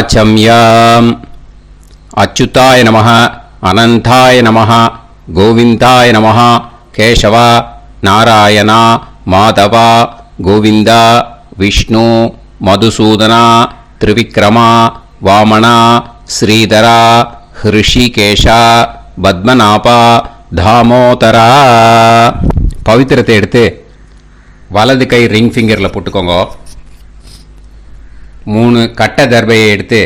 வாச்சம்யாம். அச்சுதாய நமः, அனந்தாய நமः, கோவிந்தாய நமः, கேசவா, நாராயணா, மாதவா, கோவிந்தா, விஷ்ணு, மதுசூதனா, திரிவிக்ரமா, வாமனா, ஸ்ரீதரா, ஹிருஷிகேஷா, பத்மநாபா, தாமோதரா. பவித்திரத்தை எடுத்து வலது கை ரிங் ஃபிங்கரில் போட்டுக்கோங்க. 3 கட்டை தர்பையை எடுத்து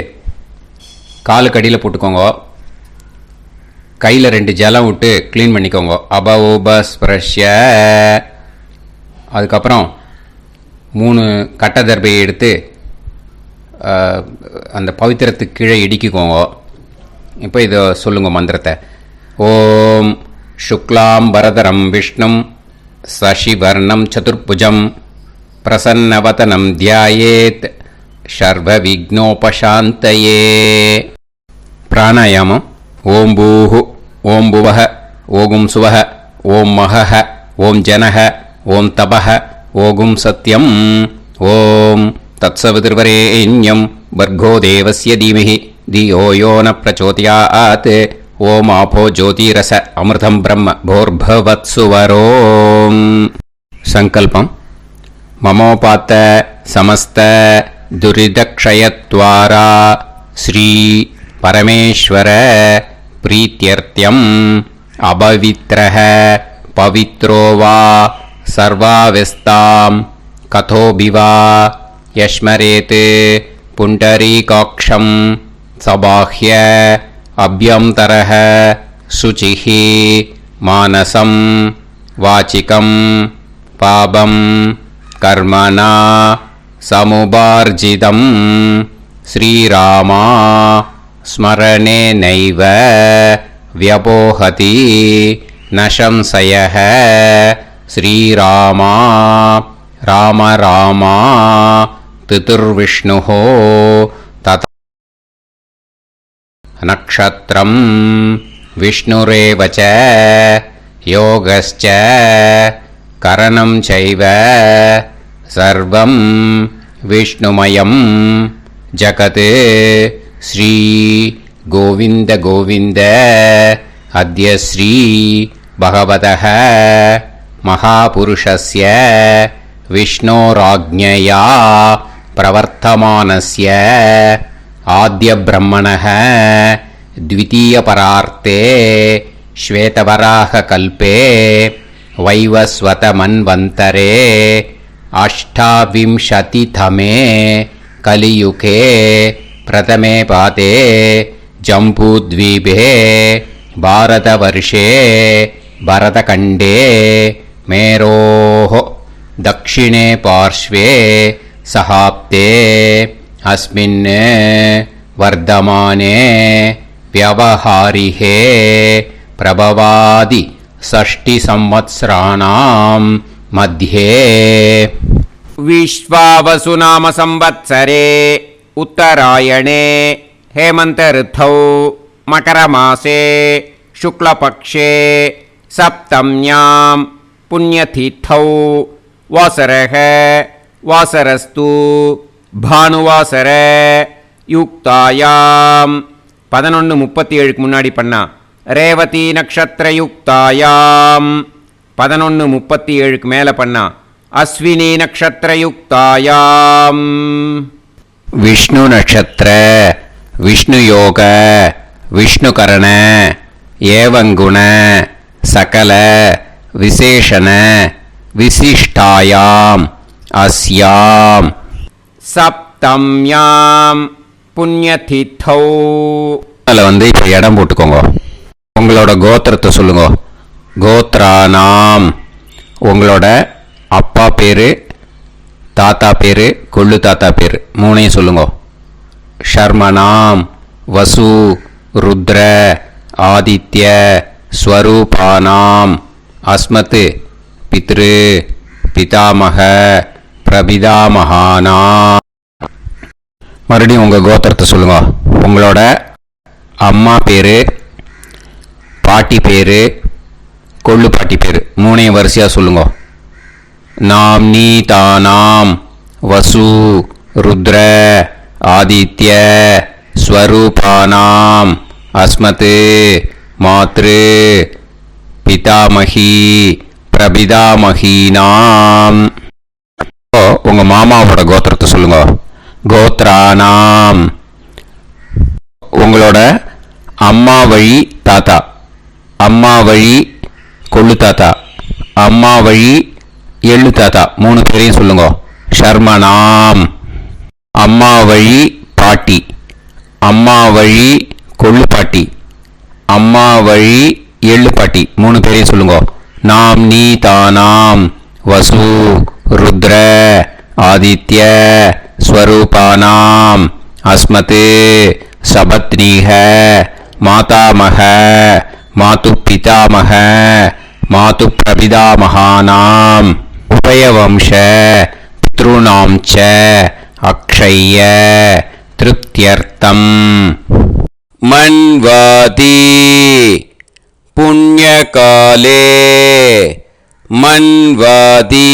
காலுக்கடியில் போட்டுக்கோங்க. கையில் 2 ஜலம் விட்டு க்ளீன் பண்ணிக்கோங்க. அபஓபஸ்பிரஷ்ய. அதுக்கப்புறம் 3 கட்டை தர்பையை எடுத்து அந்த பவித்திரத்துக்கு கீழே இடிக்கிக்கோங்க. இப்போ இதை சொல்லுங்க மந்திரத்தை. ஓம் சுக்லாம் வரதரம் விஷ்ணும் சசிவர்ணம் சதுர்புஜம் பிரசன்னவதனம் தியாயேத் சர்வ விக்னோபசாந்தயே. பிராணாயாமம். ஓம் பூஹு, ஓம் புவஹ, ஓகும் சுவஹ, ஓம் மஹஹ, ஓம் ஜனஹ, ஓம் தபஹ, ஓகும் சத்யம். ஓம் தத்சவிதுர்வரேண்யம் வர்கோ தேவஸ்ய தீமஹி தியோ யோ ந பிரச்சோதயாத். ஓம் ஆபோ ஜோதிரச அமிர்தம் பிரம்ம போர்பவத்சுவரோம். சங்கல்பம். மமோபாத்த சமஸ்த துரிதக்ஷயத்வாரா ஸ்ரீ பரமேஸ்வர பிரீத்யர்த்தியம் அபவித்ரஹ பவித்ரோ வா சர்வாவஸ்தாம் கதோபிவா யஸ்மரேத் புண்டரீகாக்ஷம் சபாஹ்ய அப்யந்தரஹ சுசிஹி மானசம் வாசிகம் பாபம் கர்மணா சமுபார்ஜிதம் ஸ்ரீராமா ஸ்மரணேனைவ வ்யபோஹதி நசம்சயஹ. ஸ்ரீராமா ராம ராமா திதுர்விஷ்ணுஹ தத நக்ஷத்ரம் விஷ்ணுரேவ ச யோகஸ்ச கரணம் சைவ சர்வம் விஷ்ணுமயம் ஜகத். ஸ்ரீ கோவிந்த கோவிந்த அத்ய ஸ்ரீ பகவதः மகாபுருஷஸ்ய விஷ்ணோராஜ்ஞயா பிரவர்த்தமானஸ்ய ஆத்ய பிரம்மணः द्वितीयपरार्ते श्वेतवराहकल्पे वैवस्वतमन्वन्तरे अष्टाविंशतितमे कलियुगे प्रथमे पादे जम्बूद्वीपे भारतवर्षे भरतखण्डे मेरोः दक्षिणे पार्श्वे सहाब्दे अस्मिन् वर्धमाने व्यवहारिहे प्रभवादि 60 संवत्सराणां मध्ये विश्वावसु नाम संवत्सरे उत्तरायणे हेमंत ऋतौ मकरमासे शुक्लपक्षे सप्तम्यां पुण्यतिथौ वासरः वासरस्तु भानुवासर யுக்தாயாம் 11:37 முன்னாடி பண்ணா. ரேவதி நக்ஷத்திர யுக்தாயாம் 11:37 மேலே பண்ணா. அஸ்வினி நக்ஷத்திர யுக்தாயாம். விஷ்ணு நட்சத்திர விஷ்ணு யோக விஷ்ணுகரண ஏவங்குண சகல விசேஷண விசிஷ்டாயாம் அஸ்யாம் சப்தம்யாம் புண்ணியதித்தௌ. அதில் இப்போ இடம் போட்டுக்கோங்க. உங்களோட கோத்திரத்தை சொல்லுங்க. கோத்ரானாம் உங்களோட அப்பா பேர், தாத்தா பேர், கொள்ளு தாத்தா பேர் 3ஐயும் சொல்லுங்க. ஷர்மனாம் வசு ருத்ர ஆதித்ய ஸ்வரூபானாம் அஸ்மத் பித்ரு பிதாமக பிரபிதாமகானா. மறுபடியும் உங்கள் கோத்திரத்தை சொல்லுங்க. உங்களோட அம்மா பேர், பாட்டி பேர், கொள்ளு பாட்டி பேர் 3ஐயும் வரிசையாக சொல்லுங்க. நாம் நீ தானாம் வசு ருத்ர ஆதித்ய ஸ்வரூபானாம் அஸ்மத் மாத்ரு பிதாமகி பிரபிதாமகீனாம். உங்க மாமாவோட கோத்திரத்தை சொல்லுங்க. கோத்ரானாம். உங்களோட அம்மா வழி தாத்தா, அம்மா வழி கொள்ளு தாத்தா, அம்மா வழி எள்ளு தாத்தா, 3 பேரையும் சொல்லுங்க. ஷர்மனாம். அம்மா வழி பாட்டி, அம்மா வழி கொள்ளு பாட்டி, அம்மா வழி எள்ளு பாட்டி, 3 பேரையும் சொல்லுங்க. நாம் நீ தானாம் வசு ருத்ர ஆதித்ய ஸ்வரூபானாம் அஸ்மத் சபத்னீஹ மாதாமக மாது பிதாமக மாது பிரபிதாமகானாம் உபயவம்ச பித்ருணாம் ச அக்ஷய்ய திருப்தியர்த்தம். மன்வாதி புண்ணியகாலே மன்வாதி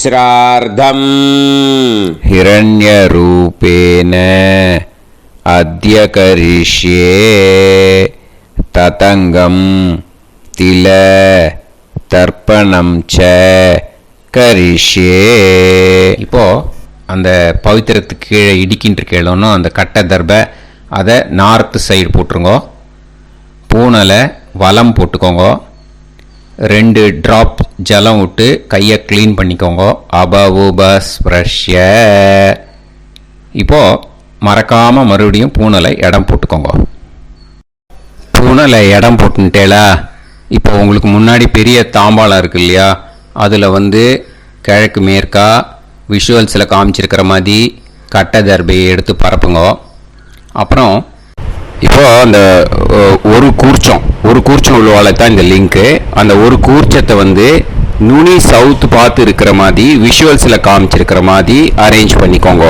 ஸ்ரார்த்தம் ஹிரண்யரூபேன அத்ய கரிஷ்யே ததங்கம் தில தர்ப்பணம் ச கரிஷ்யே. இப்போ அந்த பவித்திரத்துக்கு கீழே இடிக்கின்ற கேளோன்னு அந்த கட்டை தர்பை அதை நார்த்து சைடு போட்டுருங்கோ. பூனலை வலம் போட்டுக்கோங்க. 2 ட்ராப் ஜலம் விட்டு கையை க்ளீன் பண்ணிக்கோங்க. அபவுபஸ்ப்ரஷ்ய. இப்போது மறக்காமல் மறுபடியும் பூனலை இடம் போட்டுக்கோங்க. பூனலை இடம் போட்டுட்டேலா. இப்போ உங்களுக்கு முன்னாடி பெரிய தாம்பாளம் இருக்கு இல்லையா, அதில் கிழக்கு மேற்கா விஷுவல்ஸில் காமிச்சிருக்கிற மாதிரி கட்டை தர்பையை எடுத்து பரப்புங்க. அப்புறம் இப்போ அந்த ஒரு கூர்ச்சம் உள்ளவாளை தான் இந்த லிங்க்கு. அந்த ஒரு கூர்ச்சத்தை நுனி சவுத்து பார்த்து இருக்கிற மாதிரி விஷுவல்ஸில் காமிச்சிருக்கிற மாதிரி அரேஞ்ச் பண்ணிக்கோங்க.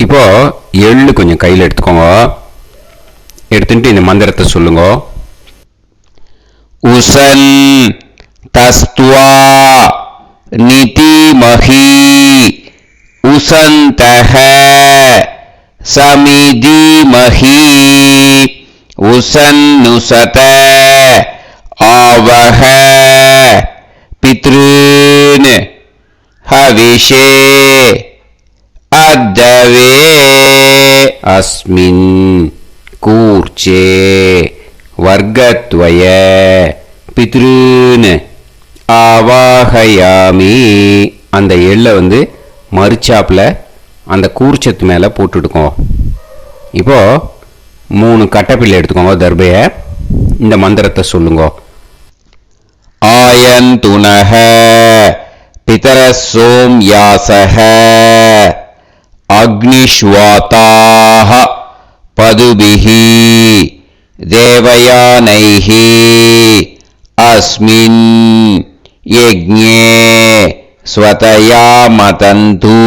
இப்போ எள்ளு கொஞ்சம் கையில் எடுத்துக்கோங்க. எடுத்துட்டு இந்த மந்திரத்தை சொல்லுங்க. உசன் தஸ்துவா நிதிமஹி உசந்தஹ சமிதிமஹி உசன்னுசத ஆவஹ பித்ருன் ஹவிஷே அத்தவே அஸ்மின் கூர்ச்சே வர்க்கத்வய பித்ருன் ஆவாஹயாமி. அந்த எள்ளை மறுச்சாப்பில் அந்த கூர்ச்சத்து மேலே போட்டுடுக்கோங்க. இப்போது 3 கட்டைப்பிள்ளை எடுத்துக்கோங்க தர்பையை. இந்த மந்திரத்தை சொல்லுங்க. ஆயந்துனஹ பிதர சோம்யாசஹ அக்னிஷ்வாதாஹ பதுபிஹி தேவயானைஹி அஸ்மின் யஜ்ஞே ஸ்வதயா மதந்து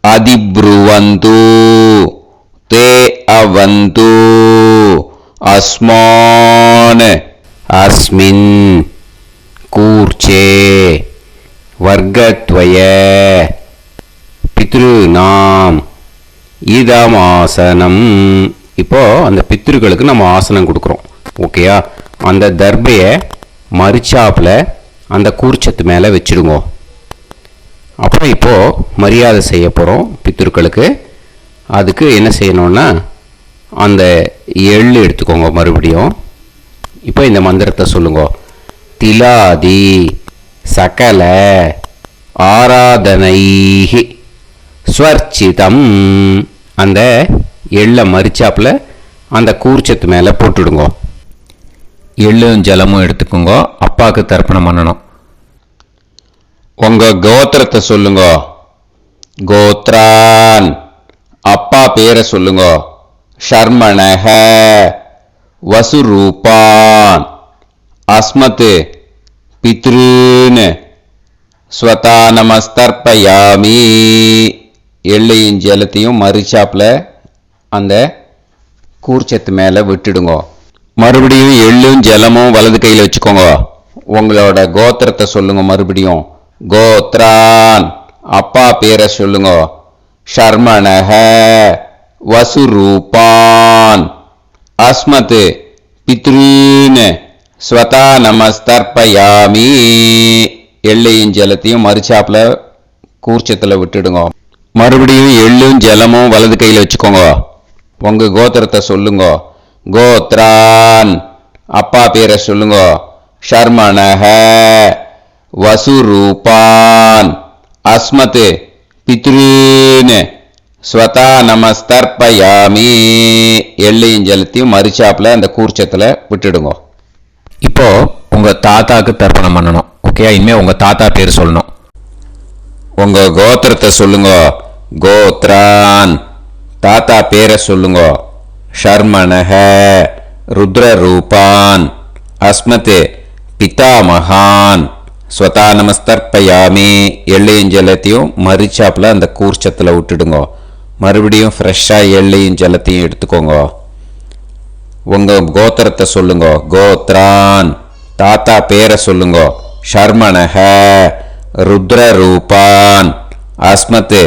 அதிப்ருவந்து தே அவது அஸ்மான் அஸ்மின் கூர்ச்சே வர்க்கத்வய பித்ருநாம் இதமாசனம். இப்போ அந்த பித்ருக்களுக்கு நம்ம ஆசனம் கொடுக்குறோம். ஓகேயா? அந்த தர்பையை மறுச்சாப்பில் அந்த கூர்ச்சத்து மேலே வச்சுடுங்க. அப்புறம் இப்போது மரியாதை செய்ய போகிறோம் பித்ருக்களுக்கு. அதுக்கு என்ன செய்யணும்னா அந்த எள்ளு எடுத்துக்கோங்க மறுபடியும். இப்போ இந்த மந்திரத்தை சொல்லுங்க. திலாதி சகல ஆராதனைஹி ஸ்வர்ச்சிதம். அந்த எள்ளை மரிச்சாப்பில் அந்த கூர்ச்சத்து மேலே போட்டுடுங்க. எள்ளும் ஜலமும் எடுத்துக்கோங்க. அப்பாவுக்கு தர்ப்பணம் பண்ணணும். உங்கள் கோத்திரத்தை சொல்லுங்க. கோத்ரான். அப்பா பேரை சொல்லுங்க. ஷர்மணஹ வசுரூபான் அஸ்மத் பித்ருன் ஸ்வதானமஸ்தர்ப்பயாமி. எள்ளையும் ஜலத்தையும் மறுச்சாப்பில் அந்த கூர்ச்சத்து மேலே விட்டுடுங்க. மறுபடியும் எள்ளும் ஜலமும் வலது கையில் வச்சுக்கோங்க. உங்களோட கோத்திரத்தை சொல்லுங்க மறுபடியும். கோத்ரான். அப்பா பேரை சொல்லுங்க. ஷர்மணஹ வசுரூபான் அஸ்மத் பித்ரீன் ஸ்வதா நமஸ்தர்ப்பயாமி. எள்ளையும் ஜலத்தையும் மறுச்சாப்புல கூர்ச்சத்தில் விட்டுடுங்க. மறுபடியும் எள்ளும் ஜலமும் வலது கையில் வச்சுக்கோங்க. உங்க கோத்திரத்தை சொல்லுங்க. கோத்ரான் அப்பா பேரை சொல்லுங்க. ஷர்மணஹ வசுரூபான் அஸ்மத் பித்ரீன் ஸ்வதா நமஸ்தர்ப்பயாமி. எள்ளையும் ஜலத்தையும் மறுச்சாப்புல அந்த கூர்ச்சத்தில் விட்டுடுங்க. இப்போ உங்க தாத்தாக்கு தர்ப்பணம் பண்ணணும். ஓகே, இனிமே உங்க தாத்தா பேர் சொல்லணும். உங்க கோத்திரத்தை சொல்லுங்க. கோத்ரான் தாத்தா பேரை சொல்லுங்க. ஷர்மணஹ ருத்ரரூபான் அஸ்மத் பிதாமகான் ஸ்வதா நமஸ்தர்ப்பயாமி. எள்ளையும் ஜலத்தையும் மறுச்சாப்புல அந்த கூர்ச்சத்தில் விட்டுடுங்க. மறுபடியும் ஃப்ரெஷ்ஷாக எள்ளையும் ஜலத்தையும் எடுத்துக்கோங்க. உங்க கோத்திரத்தை சொல்லுங்க. கோத்ரான் தாத்தா பேரை சொல்லுங்க. ஷர்மணஹ ருத்ரரூபான் அஸ்மத்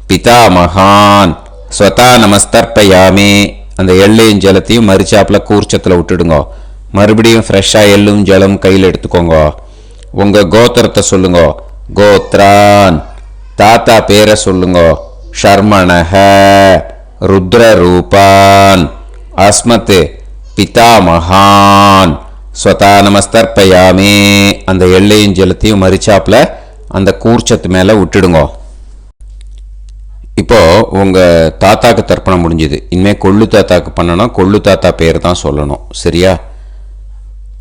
பிதாமகான் ஸ்வதா நமஸ்தர்ப்பயாமி. அந்த எள்ளையும் ஜலத்தையும் மறுச்சாப்புல கூர்ச்சத்தில் விட்டுடுங்க. மறுபடியும் ஃப்ரெஷ்ஷாக எள்ளும் ஜலம் கையில் எடுத்துக்கோங்க. உங்க கோத்திரத்தை சொல்லுங்க. கோத்ரான் தாத்தா பேரை சொல்லுங்க. ஷர்மணஹ ருத்ரரூபான் அஸ்மத் பிதாமகான் ஸ்வதா நமஸ்தர்ப்பயாமி. அந்த எள்ளையும் ஜலத்தையும் மறுச்சாப்புல அந்த கூர்ச்சத்து மேலே விட்டுடுங்க. இப்போ உங்க தாத்தாக்கு தர்ப்பணம் முடிஞ்சுது. இனிமேல் கொள்ளு தாத்தாக்கு பண்ணணும். கொள்ளு தாத்தா பேர் தான் சொல்லணும். சரியா?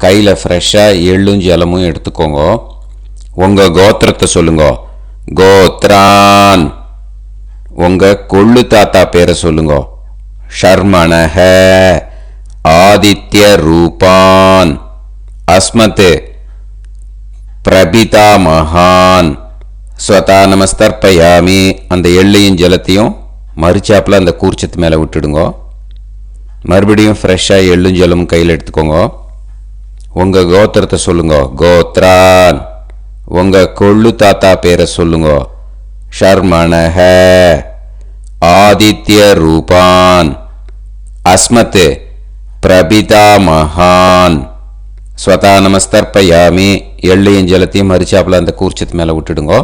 கையில் ஃப்ரெஷ்ஷாக எள்ளும் ஜலமும் எடுத்துக்கோங்க. உங்க கோத்திரத்தை சொல்லுங்க. கோத்ரான் உங்க கொள்ளு தாத்தா பேரை சொல்லுங்க. ஷர்மணஹ ஆதித்ய ரூபான் அஸ்மத் பிரபிதாமகான் ஸ்வதா நமஸ்தர்ப்பயாமி. அந்த எள்ளையும் ஜலத்தையும் மறுச்சாப்புல அந்த கூர்ச்சத்து மேலே விட்டுடுங்க. மறுபடியும் ஃப்ரெஷ்ஷாக எள்ளும் ஜலமும் கையில் எடுத்துக்கோங்க. உங்கள் கோத்திரத்தை சொல்லுங்க. கோத்ரான் உங்கள் கொள்ளு தாத்தா பேரை சொல்லுங்க. ஷர்மணஹ ஆதித்ய ரூபான் அஸ்மத் பிரபிதாமகான் ஸ்வதா நமஸ்தர்ப்பயாமி. எள்ளையும் ஜலத்தையும் மறுச்சாப்புல அந்த கூர்ச்சத்து மேலே விட்டுடுங்க.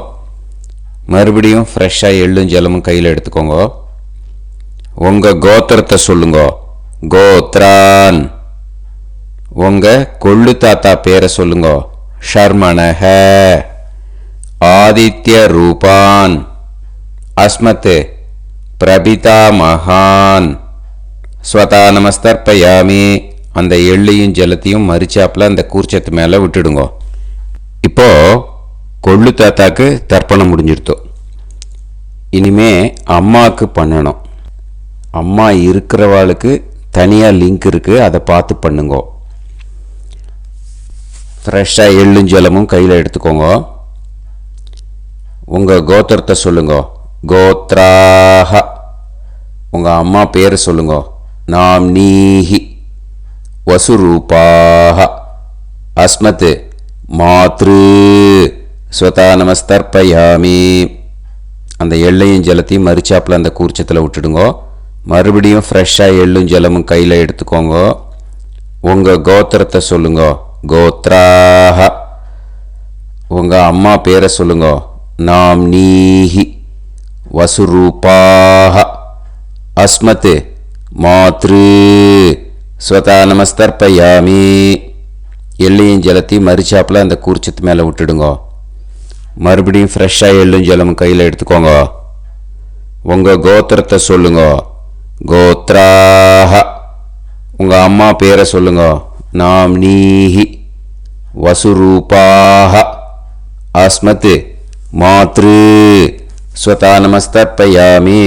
மறுபடியும் ஃப்ரெஷ்ஷாக எள்ளும் ஜலமும் கையில் எடுத்துக்கோங்க. உங்கள் கோத்திரத்தை சொல்லுங்க. கோத்ரான் உங்கள் கொள்ளு தாத்தா பேரை சொல்லுங்க. ஷர்மணஹ ஆதித்ய ரூபான் அஸ்மத் பிரபிதாமகான் ஸ்வதா நமஸ்தர்ப்பயாமி. அந்த எள்ளையும் ஜலத்தையும் மறுச்சாப்புல அந்த கூர்ச்சத்து மேலே விட்டுடுங்க. இப்போ கொள்ளு தாத்தாக்கு தர்ப்பணம் முடிஞ்சிருத்தோ. இனிமே அம்மாவுக்கு பண்ணணும். அம்மா இருக்கிறவாளுக்கு தனியாக லிங்க் இருக்குது, அதை பார்த்து பண்ணுங்க. ஃப்ரெஷ்ஷாக எள்ளும் ஜலமும் கையில் எடுத்துக்கோங்க. உங்கள் கோத்திரத்தை சொல்லுங்க. கோத்ராஹ உங்கள் அம்மா பேர் சொல்லுங்க. நாம் நீஹி வசுரூபாஹ அஸ்மத் மாத்ரு ஸ்வதா நமஸ்தர்ப்பயாமி. அந்த எள்ளையும் ஜலத்தையும் மறுச்சாப்புல அந்த கூர்ச்சத்தில் விட்டுடுங்க. மறுபடியும் ஃப்ரெஷ்ஷாக எள்ளும் ஜலமும் கையில் எடுத்துக்கோங்க. உங்கள் கோத்திரத்தை சொல்லுங்க. கோத்ராஹ உங்கள் அம்மா பேரை சொல்லுங்க. நாம் நீஹி வசுரூபாஹ அஸ்மத் மாத்ரு ஸ்வதா நமஸ்தர்ப்பயாமி. எள்ளையும் ஜலத்தையும் மறுச்சாப்புல அந்த கூர்ச்சத்து மேலே விட்டுடுங்க. மறுபடியும் ஃப்ரெஷ்ஷாக எள்ளும் ஜலமும் கையில் எடுத்துக்கோங்க. உங்கள் கோத்திரத்தை சொல்லுங்க. கோத்ராஹ உங்கள் அம்மா பேரை சொல்லுங்க. நாம் நீஹி வசுரூபாஹ அஸ்மத் மாத்ரு ஸ்வதா நமஸ்தர்ப்பயாமி.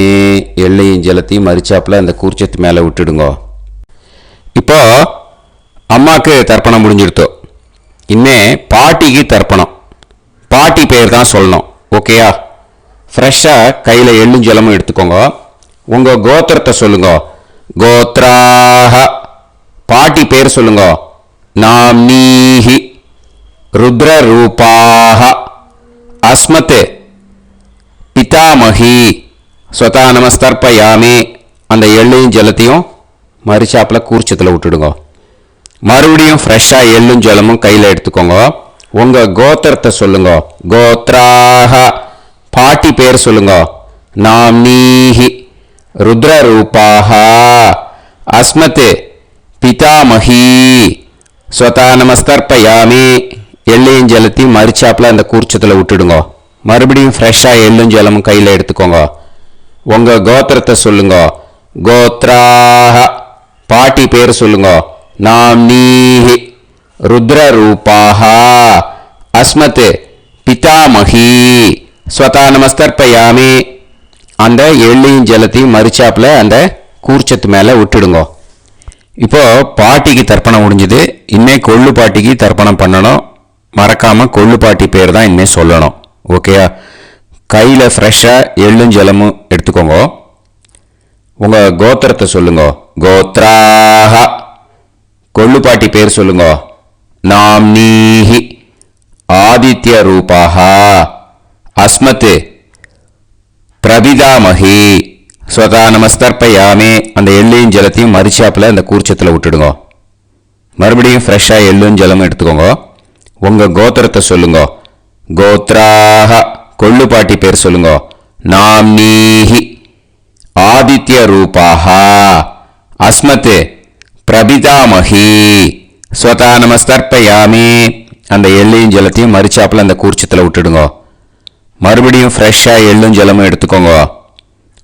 எள்ளையும் ஜலத்தையும் மறுச்சாப்புல அந்த கூர்ச்சத்து மேலே விட்டுடுங்க. இப்போ அம்மாவுக்கு தர்ப்பணம் முடிஞ்சிருத்தோ. இனிமே பாட்டிக்கு தர்ப்பணம். பாட்டி பேர் தான் சொல்லணும். ஓகேயா? ஃப்ரெஷ்ஷாக கையில் எள்ளும் ஜலமும் எடுத்துக்கோங்க. உங்கள் கோத்திரத்தை சொல்லுங்க. கோத்ராஹ பாட்டி பேர் சொல்லுங்க. நாம் நீஹி ருத்ரரூபாஹ அஸ்மத் பிதாமகி ஸ்வதானமஸ்தர்ப்பயாமி அந்த எள்ளையும் ஜலத்தையும் மறுச்சாப்பில் கூர்ச்சத்தில் விட்டுடுங்க. மறுபடியும் ஃப்ரெஷ்ஷாக எள்ளும் ஜலமும் கையில் எடுத்துக்கோங்க. உங்கள் கோத்திரத்தை சொல்லுங்க. கோத்ராக பாட்டி பேர் சொல்லுங்க. நாம்னீஹி ருத்ரரூபாக அஸ்மத் பிதாமஹி ஸ்வதானமஸ்தர்ப்பயாமி எள்ளையும் ஜலத்தையும் மறுச்சாப்பில் அந்த கூர்ச்சத்தில் விட்டுடுங்க. மறுபடியும் ஃப்ரெஷ்ஷாக எள்ளும் ஜலமும் கையில் எடுத்துக்கோங்க. உங்கள் கோத்திரத்தை சொல்லுங்க. கோத்ராக பாட்டி பேர் சொல்லுங்க. நாம்னீஹி ருத்ரரூபாக அஸ்மத் பிதாமஹி ஸ்வதானமஸ்தர்ப்பயாமி அந்த எள்ளையும் ஜலத்தையும் மறுச்சாப்பில் அந்த கூர்ச்சத்து மேலே விட்டுடுங்க. இப்போ பாட்டிக்கு தர்ப்பணம் முடிஞ்சுது. இனிமே கொள்ளு பாட்டிக்கு தர்ப்பணம் பண்ணணும். மறக்காமல் கொள்ளு பாட்டி பேர் தான் இனிமேல் சொல்லணும். ஓகேயா? கையில் ஃப்ரெஷ்ஷாக எள்ளும் ஜலமும் எடுத்துக்கோங்க. உங்கள் கோத்திரத்தை சொல்லுங்க. கோத்ராக கொள்ளு பாட்டி பேர் சொல்லுங்க. நாம்னீஹி ஆதித்ய ரூபாக அஸ்மத் பிரபிதாமஹி ஸ்வதானமஸ்தர்ப்பயாமி அந்த எள்ளையும் ஜலத்தையும் மறுச்சாப்பில் அந்த கூர்ச்சத்தில் விட்டுடுங்க. மறுபடியும் ஃப்ரெஷ்ஷாக எள்ளும் ஜலமும் எடுத்துக்கோங்க. உங்கள் கோத்திரத்தை சொல்லுங்க. கோத்ராக கொள்ளு பாட்டி பேர் சொல்லுங்க. நாம்னீஹி ஆதித்ய ரூபாக அஸ்மத் பிரபிதாமஹி ஸ்வதானமஸ்தர்ப்பயாமி அந்த எள்ளையும் ஜலத்தையும் மறுச்சாப்பில் அந்த கூர்ச்சத்தில் விட்டுடுங்க. மறுபடியும் ஃப்ரெஷ்ஷாக எள்ளும் ஜலமும் எடுத்துக்கோங்க.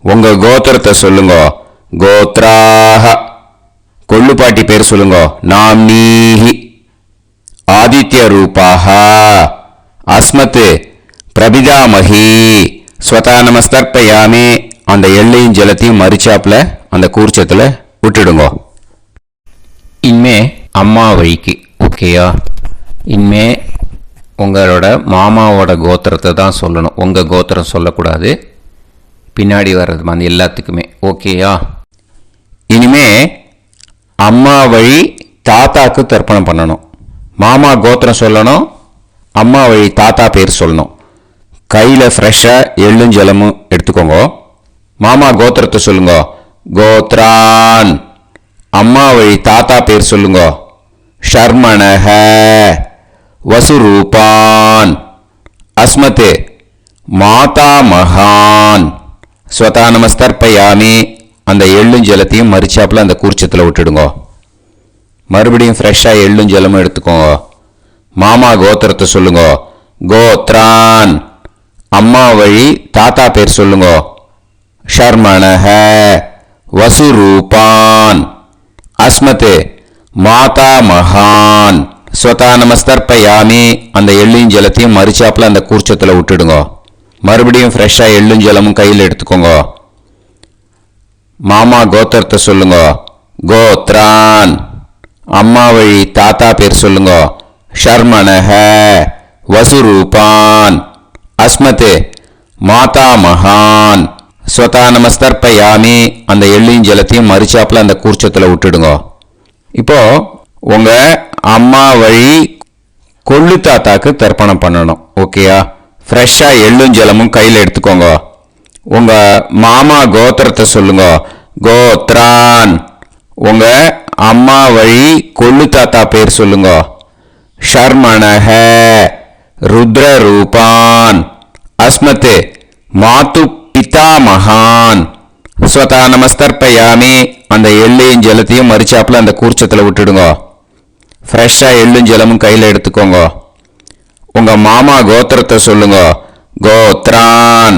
உங்கள் கோத்திரத்தை சொல்லுங்க. கோத்ராக கொள்ளு பாட்டி பேர் சொல்லுங்க. நாம்னீஹி ஆதித்ய ரூபாக அஸ்மத் பிரபிதாமஹி ஸ்வதானமஸ்தர்ப்பயாமி அந்த எள்ளையும் ஜலத்தையும் மறுச்சாப்பில் அந்த கூர்ச்சத்தில் விட்டுடுங்க. இனிமே அம்மா வழிக்கு. ஓகேயா? இனிமே உங்களோட மாமாவோட கோத்திரத்தை தான் சொல்லணும். உங்கள் கோத்திரம் சொல்லக்கூடாது. பின்னாடி வர்றது மாதிரி எல்லாத்துக்குமே. ஓகேயா? இனிமே அம்மா வழி தாத்தாக்கு தர்ப்பணம் பண்ணணும். மாமா கோத்திரம் சொல்லணும். அம்மா வழி தாத்தா பேர் சொல்லணும். கையில் ஃப்ரெஷ்ஷாக எள்ளும் ஜலமும் எடுத்துக்கோங்க. மாமா கோத்திரத்தை சொல்லுங்க. கோத்ரான் அம்மா வழி தாத்தா பேர் சொல்லுங்க. ஷர்மணஹ வசுரூபான் அஸ்மத் மாதாமகான் ஸ்வதானமஸ்தர்ப்பயாமி அந்த எள்ளும் ஜலத்தையும் மறுச்சாப்பில் அந்த கூர்ச்சத்தில் விட்டுடுங்க. மறுபடியும் ஃப்ரெஷ்ஷாக எள்ளும் ஜலமும் எடுத்துக்கோங்க. மாமா கோத்திரத்தை சொல்லுங்க. கோத்ரான் அம்மா வழி தாத்தா பேர் சொல்லுங்க. ஷர்மணஹ வசுரூபான் அஸ்மத் மாதாமகான் ஸ்வதானமஸ்தர்ப்பயாமி அந்த எள்ளையும் ஜலத்தையும் மறுச்சாப்பில் அந்த கூர்ச்சத்தில் விட்டுடுங்க. மறுபடியும் ஃப்ரெஷ்ஷாக எள்ளும் ஜலமும் கையில் எடுத்துக்கோங்க. மாமா கோத்திரத்தை சொல்லுங்க. கோத்ரான் அம்மா வழி தாத்தா பேர் சொல்லுங்க. ஷர்மணஹ வசுரூபான் அஸ்மத் மாதாமகான் ஸ்வதானமஸ்தர்ப்பயாமி அந்த எள்ளையும் ஜலத்தையும் மறுச்சாப்பில் அந்த கூர்ச்சத்தில் விட்டுடுங்க. இப்போ உங்கள் அம்மா வழி கொள்ளு தாத்தாக்கு தர்ப்பணம் பண்ணணும். ஓகேயா? ஃப்ரெஷ்ஷாக எள்ளும் ஜலமும் கையில் எடுத்துக்கோங்க. உங்கள் மாமா கோத்திரத்தை சொல்லுங்க. கோத்ரான் உங்கள் அம்மா வழி கொள்ளு தாத்தா பேர் சொல்லுங்க. ஷர்மணஹ ருத்ரரூபான் அஸ்மத் மாது பிதாமகான் ஸ்வதானமஸ்தர்ப்பயாமி அந்த எள்ளையும் ஜலத்தையும் மறுச்சாப்பில் அந்த கூர்ச்சத்தில் விட்டுடுங்க. ஃப்ரெஷ்ஷாக எள்ளும் ஜலமும் கையில் எடுத்துக்கோங்க. உங்கள் மாமா கோத்திரத்தை சொல்லுங்க. கோத்ரான்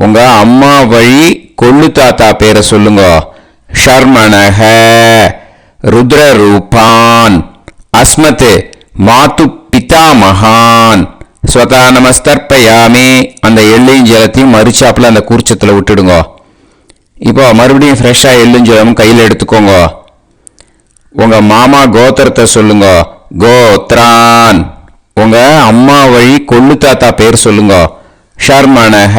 உங்கள் அம்மா வழி கொள்ளு தாத்தா பேரை சொல்லுங்க. ஷர்மணஹ ருத்ரரூபான் அஸ்மத் மாது பிதாமகான் ஸ்வதானமஸ்தர்ப்பயாமி அந்த எள்ளையும் ஜலத்தையும் மறுச்சாப்பில் அந்த கூர்ச்சத்தில் விட்டுடுங்க. இப்போ மறுபடியும் ஃப்ரெஷ்ஷாக எள்ளும் ஜலமும் கையில் எடுத்துக்கோங்க. உங்கள் மாமா கோத்திரத்தை சொல்லுங்க. கோத்ரான் உங்கள் அம்மா வழி கொள்ளு தாத்தா பேர் சொல்லுங்க. ஷர்மணஹ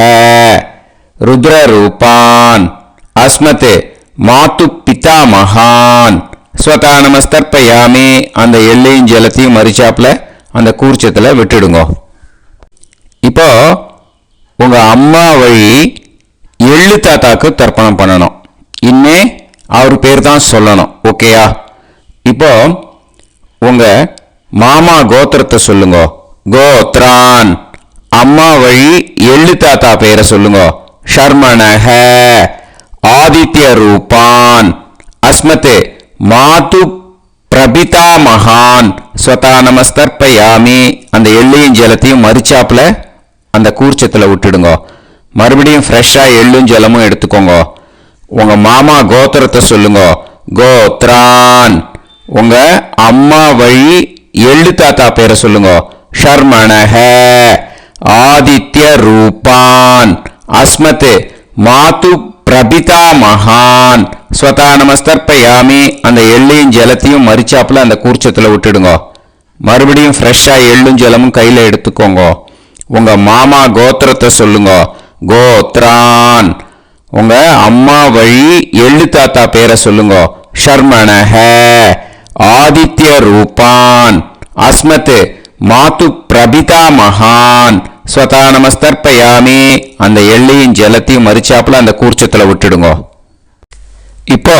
ருத்ரரூபான் அஸ்மத் மாது பிதாமகான் ஸ்வதானமஸ்தர்ப்பயாமி அந்த எள்ளையும் ஜலத்தையும் மறுச்சாப்பில் அந்த கூர்ச்சத்தில் விட்டுடுங்க. இப்போ உங்கள் அம்மா வழி எள்ளு தாத்தாக்கு தர்ப்பணம் பண்ணணும். இனிமே அவர் பேர் தான் சொல்லணும். ஓகேயா? இப்போ உங்க மாமா கோத்திரத்தை சொல்லுங்க. கோத்ரான். அம்மா வழி எள்ளு தாத்தா பேரை சொல்லுங்க. ஷர்மணஹ. ஆதித்ய ரூபான். அஸ்மதே மாது பிரபிதா மகான் ஸ்வதா நமஸ்தர்ப்பயாமி. அந்த எள்ளையும் ஜலத்தையும் மறிச்சாப்புல அந்த கூர்ச்சத்தில் விட்டுடுங்க. மறுபடியும் ஃப்ரெஷ்ஷா எள்ளும் ஜலமும் எடுத்துக்கோங்க. உங்க மாமா கோத்திரத்தை சொல்லுங்க. கோத்ரான். உங்க அம்மா வழி எள்ளு தாத்தா பேரை சொல்லுங்க. ஷர்மணஹ. ஆதித்ய ரூபான். அஸ்மதே மாது பிரபிதா மகான் ஸ்வதா நமஸ்தர்ப்பயாமி. அந்த எள்ளையும் ஜலத்தையும் மறிச்சாப்புல அந்த கூர்ச்சத்தில் விட்டுடுங்க. மறுபடியும் ஃப்ரெஷ்ஷா எள்ளும் ஜலமும் கையில எடுத்துக்கோங்க. உங்க மாமா கோத்திரத்தை சொல்லுங்க. கோத்ரான். உங்க அம்மா வழி எள்ளு தாத்தா பேரை சொல்லுங்க. ஷர்மணஹ. ஆதித்ய ரூபான். அஸ்மத் மாது பிரபிதா மகான் ஸ்வதா நமஸ்தர்ப்பயாமி. அந்த எள்ளையும் ஜலத்தையும் மறிச்சாப்புல அந்த கூர்ச்சத்தில் விட்டுடுங்க. இப்போ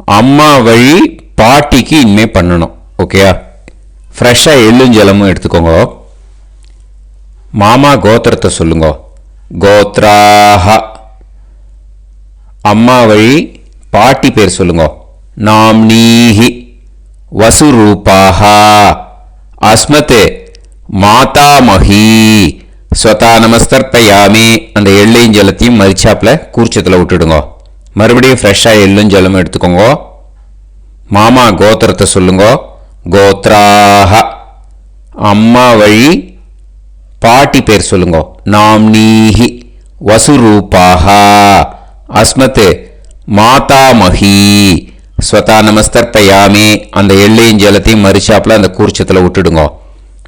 அம்மா வழி பாட்டிக்கு இனிமே பண்ணணும். ஓகேயா? ஃப்ரெஷ்ஷா எள்ளும் ஜலமும் எடுத்துக்கோங்க. மாமா கோத்திரத்தை சொல்லுங்க. கோத்ராஹ. அம்மா வழி பாட்டி பேர் சொல்லுங்க. நாம்னீஹி. வசுரூபாஹ. அஸ்மதே மாதாமஹி ஸ்வதா நமஸ்தர்ப்பயாமி. அந்த எள்ளையும் ஜலத்தையும் மறிச்சாப்புல கூர்ச்சத்தில் விட்டுடுங்க. மறுபடியும் ஃப்ரெஷ்ஷா எள்ளும் ஜலமும் எடுத்துக்கோங்க. மாமா கோத்திரத்தை சொல்லுங்க. கோத்ராஹ. அம்மா வழி பாட்டி பேர் சொல்லுங்க. நாம்னீஹி. வசுரூபாஹ. அஸ்மத் மாதாமஹி ஸ்வதா நமஸ்தர்ப்பயாமி. அந்த எள்ளையும் ஜலத்தையும் மறிச்சாப்புல அந்த கூர்ச்சத்தில் விட்டுடுங்க.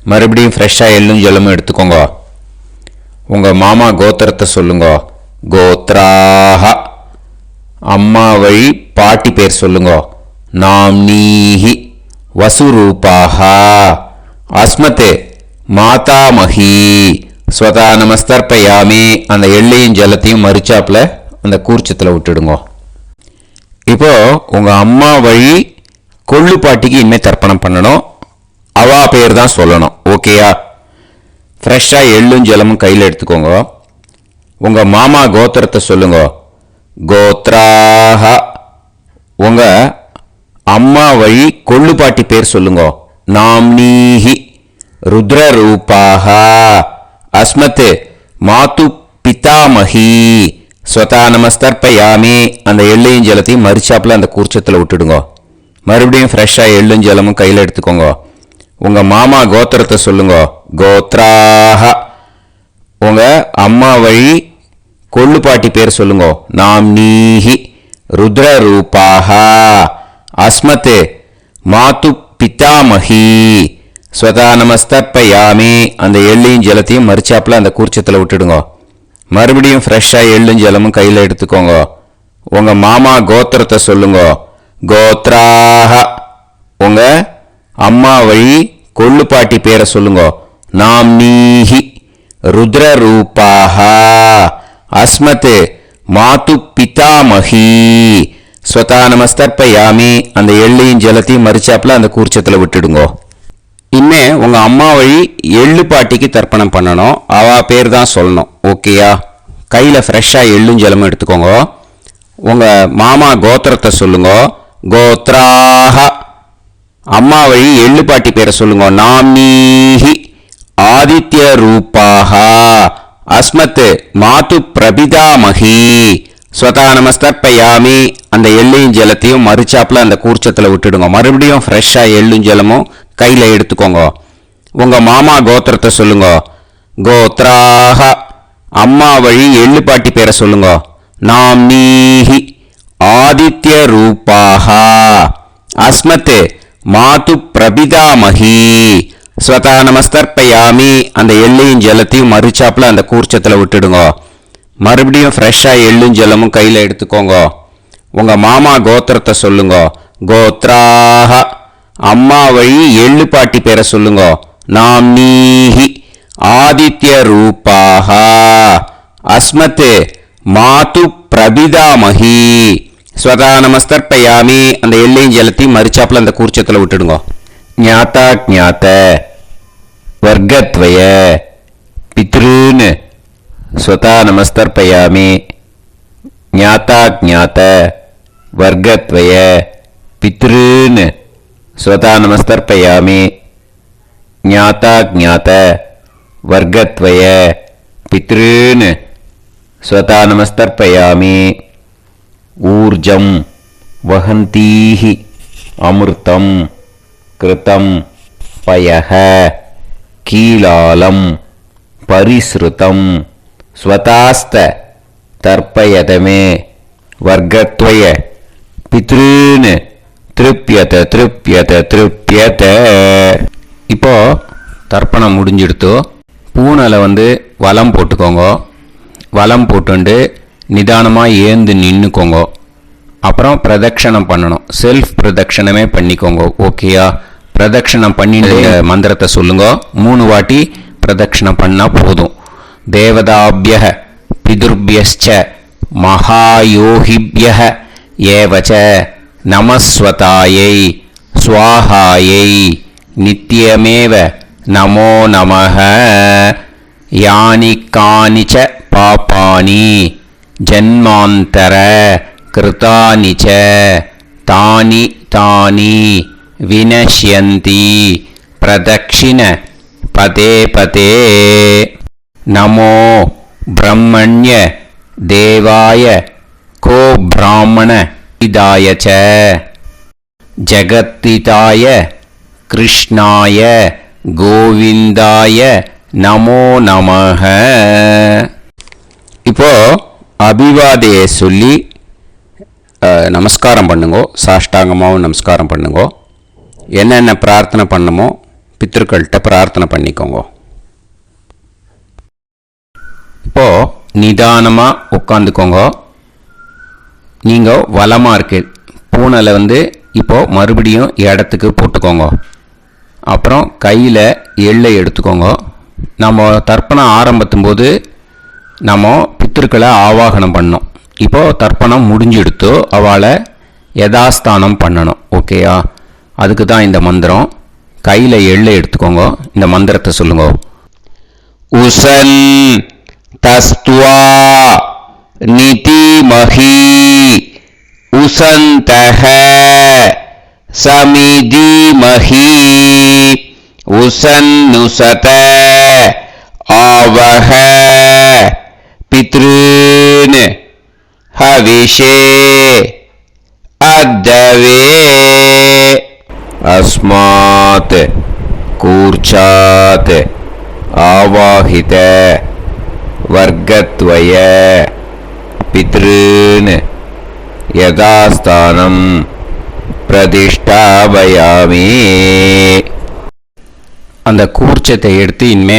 மறுபடியும் ஃப்ரெஷ்ஷா எள்ளும் ஜலமும் எடுத்துக்கோங்க. உங்க மாமா கோத்திரத்தை சொல்லுங்க. கோத்ராஹ. அம்மா வழி பாட்டி பேர் சொல்லுங்க. நாம்னீஹி. வசுரூபாஹ. அஸ்மத் மாதாமஹி ஸ்வதா நமஸ்தர்ப்பயாமி. அந்த எள்ளையும் ஜலத்தையும் மறிச்சாப்புல அந்த கூர்ச்சத்தில் விட்டுடுங்க. இப்போ உங்க அம்மா வழி கொள்ளு பாட்டிக்கு இனிமே தர்ப்பணம் பண்ணணும். அவா பேர் தான் சொல்லணும். ஓகேயா? ஃப்ரெஷ்ஷா எள்ளும் ஜலமும் கையில் எடுத்துக்கோங்க. உங்க மாமா கோத்திரத்தை சொல்லுங்க. கோத்ராஹ. உங்க அம்மா வழி கொள்ளு பாட்டி பேர் சொல்லுங்க. நாம்னீஹி. ருத்ரரூபாஹ. அஸ்மத் மாது பிதாமஹி ஸ்வதா நமஸ்தர்ப்பயாமி. அந்த எள்ளையும் ஜலத்தையும் மறிச்சாப்புல அந்த கூர்ச்சத்தில் விட்டுடுங்க. மறுபடியும் ஃப்ரெஷ்ஷா எள்ளும் ஜலமும் கையில் எடுத்துக்கோங்க. உங்க மாமா கோத்திரத்தை சொல்லுங்க. கோத்ராஹ. உங்க அம்மா வழி கொள்ளு பாட்டி பேர் சொல்லுங்க. நாம்னீஹி. ருத்ரரூபாஹ. அஸ்மத் மாது பிதாமஹி ஸ்வதா நமஸ்தர்ப்பயாமி. அந்த எள்ளையும் ஜலத்தையும் மறிச்சாப்புல அந்த கூர்ச்சத்தில் விட்டுடுங்க. மறுபடியும் ஃப்ரெஷ்ஷா எள்ளும் ஜலமும் கையில் எடுத்துக்கோங்க. உங்க மாமா கோத்திரத்தை சொல்லுங்க. கோத்ராஹ. உங்க அம்மா வழி கொள்ளு பாட்டி பேரை சொல்லுங்க. நாம்னீஹி. ருத்ரரூபாஹ. அஸ்மத் மாது பிதாமஹி ஸ்வதா நமஸ்தர்ப்பயாமி. அந்த எள்ளையும் ஜலத்தையும் மறிச்சாப்புல அந்த கூர்ச்சத்தில் விட்டுடுங்க. இனிமே உங்க அம்மா வழி எள்ளு பாட்டிக்கு தர்ப்பணம் பண்ணணும். அவா பேர் தான் சொல்லணும். ஓகேயா? கையில ஃப்ரெஷ்ஷா எள்ளும் ஜலமும் எடுத்துக்கோங்க. உங்க மாமா கோத்திரத்தை சொல்லுங்க. கோத்ராஹ. அம்மா வழி எள்ளு பாட்டி பேரை சொல்லுங்க. நாம்னீஹி. ஆதித்ய ரூபாஹ. அஸ்மத் மாது பிரபிதாமஹி ஸ்வதா நமஸ்தர்ப்பயாமி. அந்த எள்ளையும் ஜலத்தையும் மறிச்சாப்புல அந்த கூர்ச்சத்தில் விட்டுடுங்க. மறுபடியும் ஃப்ரெஷ்ஷா எள்ளும் ஜலமும் கையில எடுத்துக்கோங்க. உங்க மாமா கோத்திரத்தை சொல்லுங்க. கோத்ராஹ. அம்மா வழி எள்ளு பாட்டி பேரை சொல்லுங்க. நாம்னீஹி. ஆதித்ய ரூபாஹ. அஸ்மத் மாது பிரபிதாமஹி ஸ்வதா நமஸ்தர்ப்பயாமி. அந்த எள்ளையும் ஜலத்தையும் மறிச்சாப்புல அந்த கூர்ச்சத்தில் விட்டுடுங்க. மறுபடியும் ஃப்ரெஷ்ஷா எள்ளும் ஜலமும் கையில எடுத்துக்கோங்க. உங்க மாமா கோத்திரத்தை சொல்லுங்க. கோத்ராஹ. அம்மா வழி எள்ளு பாட்டி பேரை சொல்லுங்க. நாம்னீஹி. ஆதித்ய ரூபாஹ. அஸ்மத் மாது பிரபிதாமகி. ஸ்வதா நமஸ்தர்ப்பயாமி. அந்த எல்லையும் ஜலத்தையும் மறிச்சாப்புல அந்த கூர்ச்சத்தில் விட்டுடுங்க. ஞாதா ஞாத வர்க்கத்வய பித்ருன் ஸ்வதா நமஸ்தர்ப்பயாமி. ஞாதா ஞாத வர்க்கத்வய பித்ருன் ஸ்வதா நமஸ்தர்ப்பயாமி. ஞாதா ஞாத வர்க்கத்வய பித்ருன் ஸ்வதா நமஸ்தர்ப்பயாமி. ஊர்ஜம் வஹந்தீஹி அமிர்தம் கிருதம் பயஹ கீலாலம் பரிஸ்ருதம் ஸ்வதாஸ்த தர்ப்பயதமே வர்க்கத்வய பித்ருன் திருப்யத திருப்யத திருப்யத. இப்போ தர்ப்பணம் முடிஞ்சிடுத்தோ பூனலை வலம் போட்டுக்கோங்க. வலம் போட்டுண்டு நிதானமாக ஏந்து நின்றுக்கோங்க. அப்புறம் பிரதட்சணம் பண்ணணும். செல்ஃப் பிரதட்சணமே பண்ணிக்கோங்க. ஓகேயா? பிரதட்சணம் பண்ணிட்டு மந்திரத்தை சொல்லுங்க. 3 வாட்டி பிரதட்சணம் பண்ணால் போதும். தேவதாபிய பிதுர்பியச்ச மகாயோகிபிய ஏவச்ச நமஸ்வதாயை ஸ்வாஹாயை நித்யமேவ நமோ நமஹ. யானி கானிச்ச பாபானி ஜன்மாந்தர கிருதானி ச தானி தானி வினஷ்யந்தி பிரதக்ஷிண பதே பதே. நமோ பிரம்மண்ய தேவாய கோ பிராமண இதாய ச ஜகத்திதாய கிருஷ்ணாய கோவிந்தாய நமோ நமஹ. இப்போ அபிவாதையை சொல்லி நமஸ்காரம் பண்ணுங்கோ. சாஷ்டாங்கமாகவும் நமஸ்காரம் பண்ணுங்கோ. என்னென்ன பிரார்த்தனை பண்ணமோ பித்ருக்கள்கிட்ட பிரார்த்தனை பண்ணிக்கோங்க. இப்போ நிதானமாக உட்காந்துக்கோங்க. நீங்கள் வலமாக இருக்கு பூனலை இப்போ மறுபடியும் இடத்துக்கு போட்டுக்கோங்க. அப்புறம் கையில் எள்ளை எடுத்துக்கோங்க. நம்ம தர்ப்பணம் ஆரம்பித்தும் போது நம்ம பித்திருக்களை ஆவாகனம் பண்ணோம். இப்போது தர்ப்பணம் முடிஞ்செடுத்து அவளை யதாஸ்தானம் பண்ணணும். ஓகேயா? அதுக்கு தான் இந்த மந்திரம். கையில் எள்ளை எடுத்துக்கோங்க. இந்த மந்திரத்தை சொல்லுங்க. உசன் தஸ்துவா நிதிமஹி உசந்தஹ சமிதிமஹி உசன்னுசத ஆவஹ பித்ருன் ஹவிஷே அத்தவே. அஸ்மாத் கூர்ச்சாத் ஆவாஹித வர்க்கத்வய பித்ருன் யதாஸ்தானம் பிரதிஷ்டாபயாமி. அந்த கூர்ச்சத்தை எடுத்து இனிமே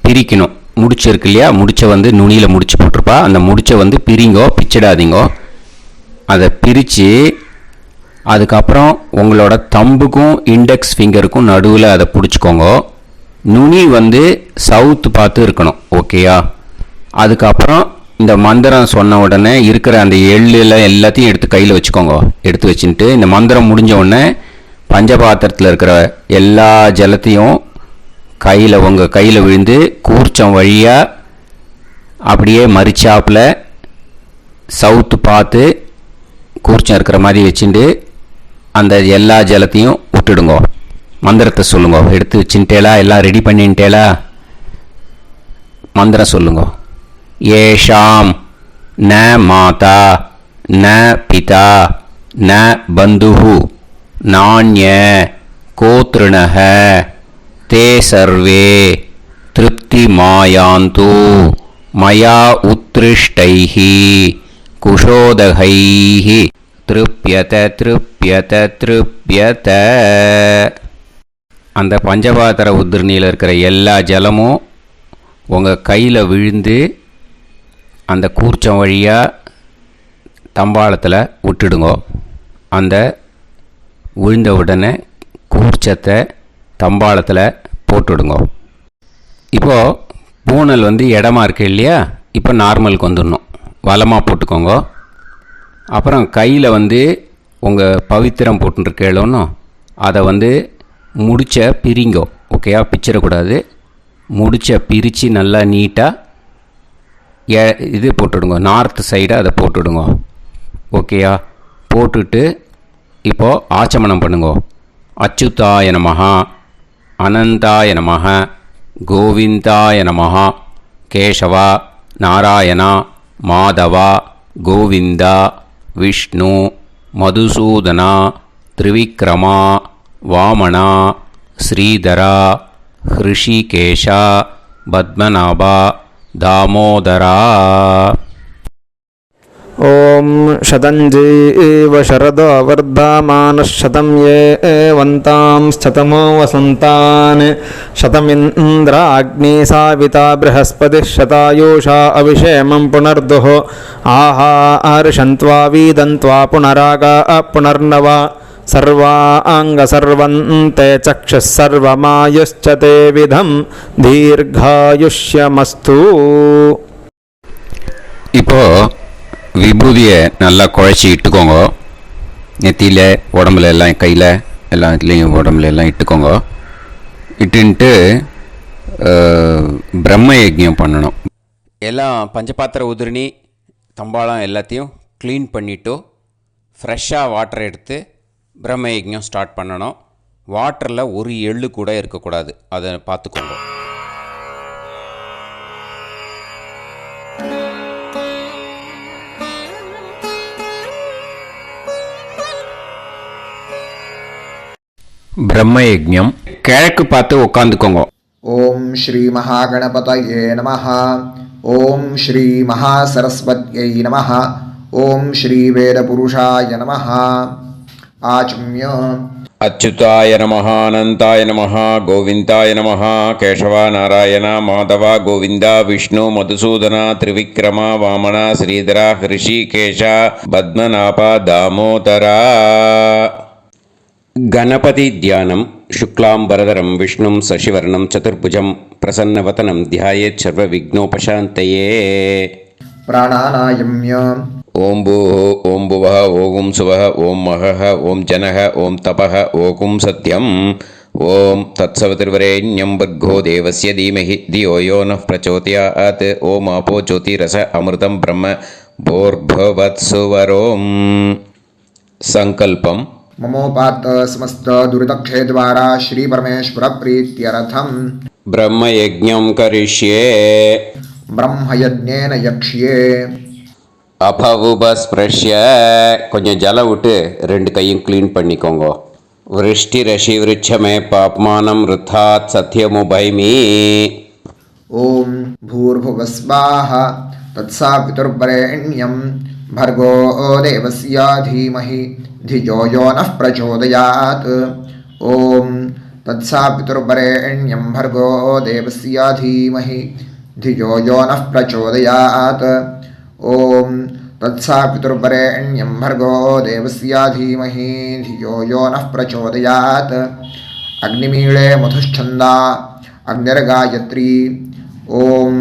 பிரிக்கணும். முடிச்சு இருக்கு இல்லையா? முடிச்சை நுனியில் முடிச்சு போட்டிருப்பா. அந்த முடிச்சை பிரிங்கோ, பிச்சிடாதீங்கோ. அதை பிரித்து அதுக்கப்புறம் உங்களோட தம்புக்கும் இண்டெக்ஸ் ஃபிங்கருக்கும் நடுவில் அதை பிடிச்சிக்கோங்க. நுனி சவுத்து பார்த்து இருக்கணும். ஓகேயா? அதுக்கப்புறம் இந்த மந்திரம் சொன்ன உடனே இருக்கிற அந்த எள்ளில் எல்லாத்தையும் எடுத்து கையில் வச்சுக்கோங்க. எடுத்து வச்சுட்டு இந்த மந்திரம் முடிஞ்ச உடனே பஞ்சபாத்திரத்தில் இருக்கிற எல்லா ஜலத்தையும் உங்கள் கையில் விழுந்து கூர்ச்சம் வழியாக அப்படியே மறிச்சாப்பில் சவுத்து பார்த்து கூர்ச்சம் இருக்கிற மாதிரி வச்சுட்டு அந்த எல்லா ஜலத்தையும் விட்டுடுங்க. மந்திரத்தை சொல்லுங்க. எடுத்து வச்சுட்டேலா? எல்லாம் ரெடி பண்ணிட்டேலா? மந்திரம் சொல்லுங்க. ஏஷாம் ந மாதா ந பிதா ந பந்துஹு நாண்ய கோத்ருணஹ தே சர்வே திருப்தி மாயாந்து மயா உத்ருஷ்டைஹி குஷோதகைஹி திருப்யத திருப்யத திருப்யத. அந்த பஞ்சபாத்திர உதிர்ணியில் இருக்கிற எல்லா ஜலமும் உங்கள் கையில் விழுந்து அந்த கூர்ச்சம் வழியாக தம்பாளத்தில் விட்டுடுங்க. அந்த விழுந்த உடனே கூர்ச்சத்தை தம்பாளத்தில் போட்டுடுங்க. இப்போது பூனல் இடமா இருக்கு இல்லையா? இப்போ நார்மலுக்கு வந்துடணும். வலமாக போட்டுக்கோங்க. அப்புறம் கையில் வந்து உங்கள் பவித்திரம் போட்டுருக்கேளோன்னு அதை வந்து முடிச்ச பிரிங்கோ. ஓகேயா, பிச்சிடக்கூடாது. முடிச்ச பிரித்து நல்லா நீட்டாக இது போட்டுவிடுங்க. நார்த் சைடை அதை போட்டுவிடுங்க. ஓகேயா, போட்டுட்டு இப்போது ஆச்சமனம் பண்ணுங்க. அச்சுதாய நமஹ, அனந்தாய நமஹ, கோவிந்தாய நமஹ, கேசவா, நாராயணா, மாதவா, கோவிந்தா, விஷ்ணு, மதுசூதனா, திரிவிக்ரமா, வாமனா, ஸ்ரீதரா, ஹிருஷிகேஷா, பத்மநாபா, தாமோதரா. ॐ शतञ्जीव शरदो वर्धमानः शतं ये एवन्तां शतमो वसन्तान् शतमिन्द्राग्नी साविता बृहस्पतिः शतायुषा अभिषेमं पुनर्दुः आहार्षन्त्वा वीदन्त्वा पुनरागा पुनर्नव सर्वाङ्गसर्वन्ते चक्षुः सर्वमायुश्च ते विधं दीर्घायुष्यमस्तु. இப்போது விபூதியை நல்லா குழச்சி இட்டுக்கோங்க. நெத்தியில், உடம்புல எல்லாம், கையில் எல்லாம் இதுலேயும் உடம்புல எல்லாம் இட்டுக்கோங்க. இட்டுன்ட்டு பிரம்ம யஜ்ஞம் பண்ணணும். எல்லாம் பஞ்சபாத்திர உதிரணி தம்பாளம் எல்லாத்தையும் க்ளீன் பண்ணிவிட்டு ஃப்ரெஷ்ஷாக வாட்டர் எடுத்து பிரம்ம யஜ்ஞம் ஸ்டார்ட் பண்ணணும். வாட்டரில் ஒரு எள்ளு கூட இருக்கக்கூடாது, அதை பார்த்துக்கோங்க. பிரம்ம யஜ்ஞம் கிழக்கு பார்த்து உட்காந்துக்கோங்க. ஓம் ஸ்ரீ மகாகணபதயே நமஹ. ஓம் ஸ்ரீ மகாசரஸ்வத்யை நமஹ. ஓம் ஸ்ரீ வேதபுருஷாய நமஹ. ஆச்ம்ய அச்சுதாய நமஹ, அனந்தாய நமஹ, கோவிந்தாய நமஹ, கேசவா, நாராயணா, மாதவா, கோவிந்தா, விஷ்ணு, மதுசூதனா, திரிவிக்ரமா, வாமனா, ஸ்ரீதரா, ஹிருஷிகேஷா, பத்மநாபா, தாமோதரா. गणपति ध्यानं शुक्लांबरधरं विष्णुं शशिवर्णं चतुर्भुजं प्रसन्नवदनं ध्यायेत् सर्वविघ्नोपशान्तये. प्राणानायम्य ओं भूः ओं भुवः ओं सुवः ओं महः ओं जनः ओं तपः ओं सत्यम् ओं तत्सवितुर्वरेण्यं भर्गो देवस्य धीमहि धियो यो नः प्रचोदयात्. ओं आपो ज्योतिरस अमृतं ब्रह्म भूर्भुवत्सुवरों. संकल्पम् ममोपात समस्त दुर्दक्षे द्वारा श्री परमेश्वर प्रीत्यर्थम ब्रह्मयज्ञं करिष्ये. ब्रह्मयज्ञेन यक्ष्ये. அபவுபஸ்பிரஷ்ய கொஞ்சம் ஜலம் விட்டு ரெண்டு கையும் க்ளீன் பண்ணிக்கோங்க. விருஷ்டி ரஷி விருட்சமே பாப்மானம் ருத்தாத் சத்யமுபைமி. ओम भूर्भुवस्वाः तत्सवितुर्वरेण्यं भर्गो देवस्य धीमहि धियो यो नः प्रचोदयात्. ओम तत्सवितुर्वरेण्यं भर्गो देवस्य धीमहि धियो यो नः प्रचोदयात्. ओम तत्सवितुर्वरेण्यं भर्गो देवस्य धीमहि धियो यो नः प्रचोदयात्. अग्निमीळे मधुश्छन्दा अग्निर्गायत्री. ओम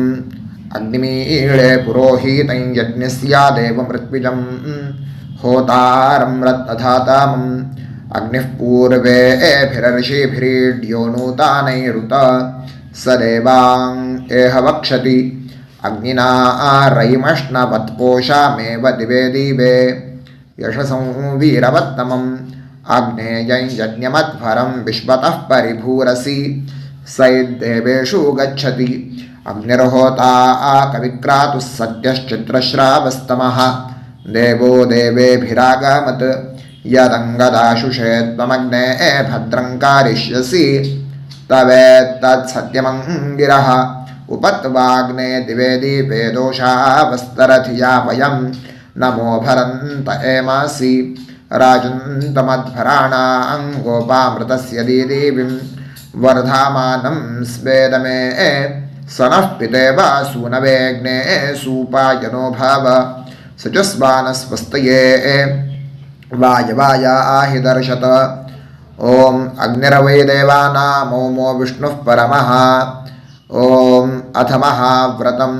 अग्निमीळे पुरोहितं यज्ञस्य देवमृत्विजं होतारं रत्नधातामम् अग्निः पूर्वेभिरर्षिभिरीड्यो नूतानैरुत स देवां एह वक्षति. अग्निना रयिमश्नवत्पोषामेव दिवे दिवे यशसं वीरवत्तमम् आग्नेयं यज्ञमध्वरं विश्वतः परिभूरसि सैद्देवेषु गच्छति. अग्निर्होता कविक्रातुः सद्यश्चित्रश्रावस्तमः देवो देवेभिरागमत्. यदङ्गदाशुषे त्वमग्ने भद्रं कारिष्यसि तवेत्तत्सत्यमङ्गिरः. उपत्वाग्ने दिवे दीपे दोषावस्तरथिया वयं नमो भरन्त एमासि. राजन्तमध्वराणां गोपामृतस्य दीदीविं वर्धामानं स्वेदमे स नः पितेवा सूनवेग्ने सूपायनो भव. स च स्वानस्वस्तये वायवायाहि दर्शत. ॐ अग्निरवै देवानामोमो विष्णुः परमः. ॐ अथ महाव्रतम्.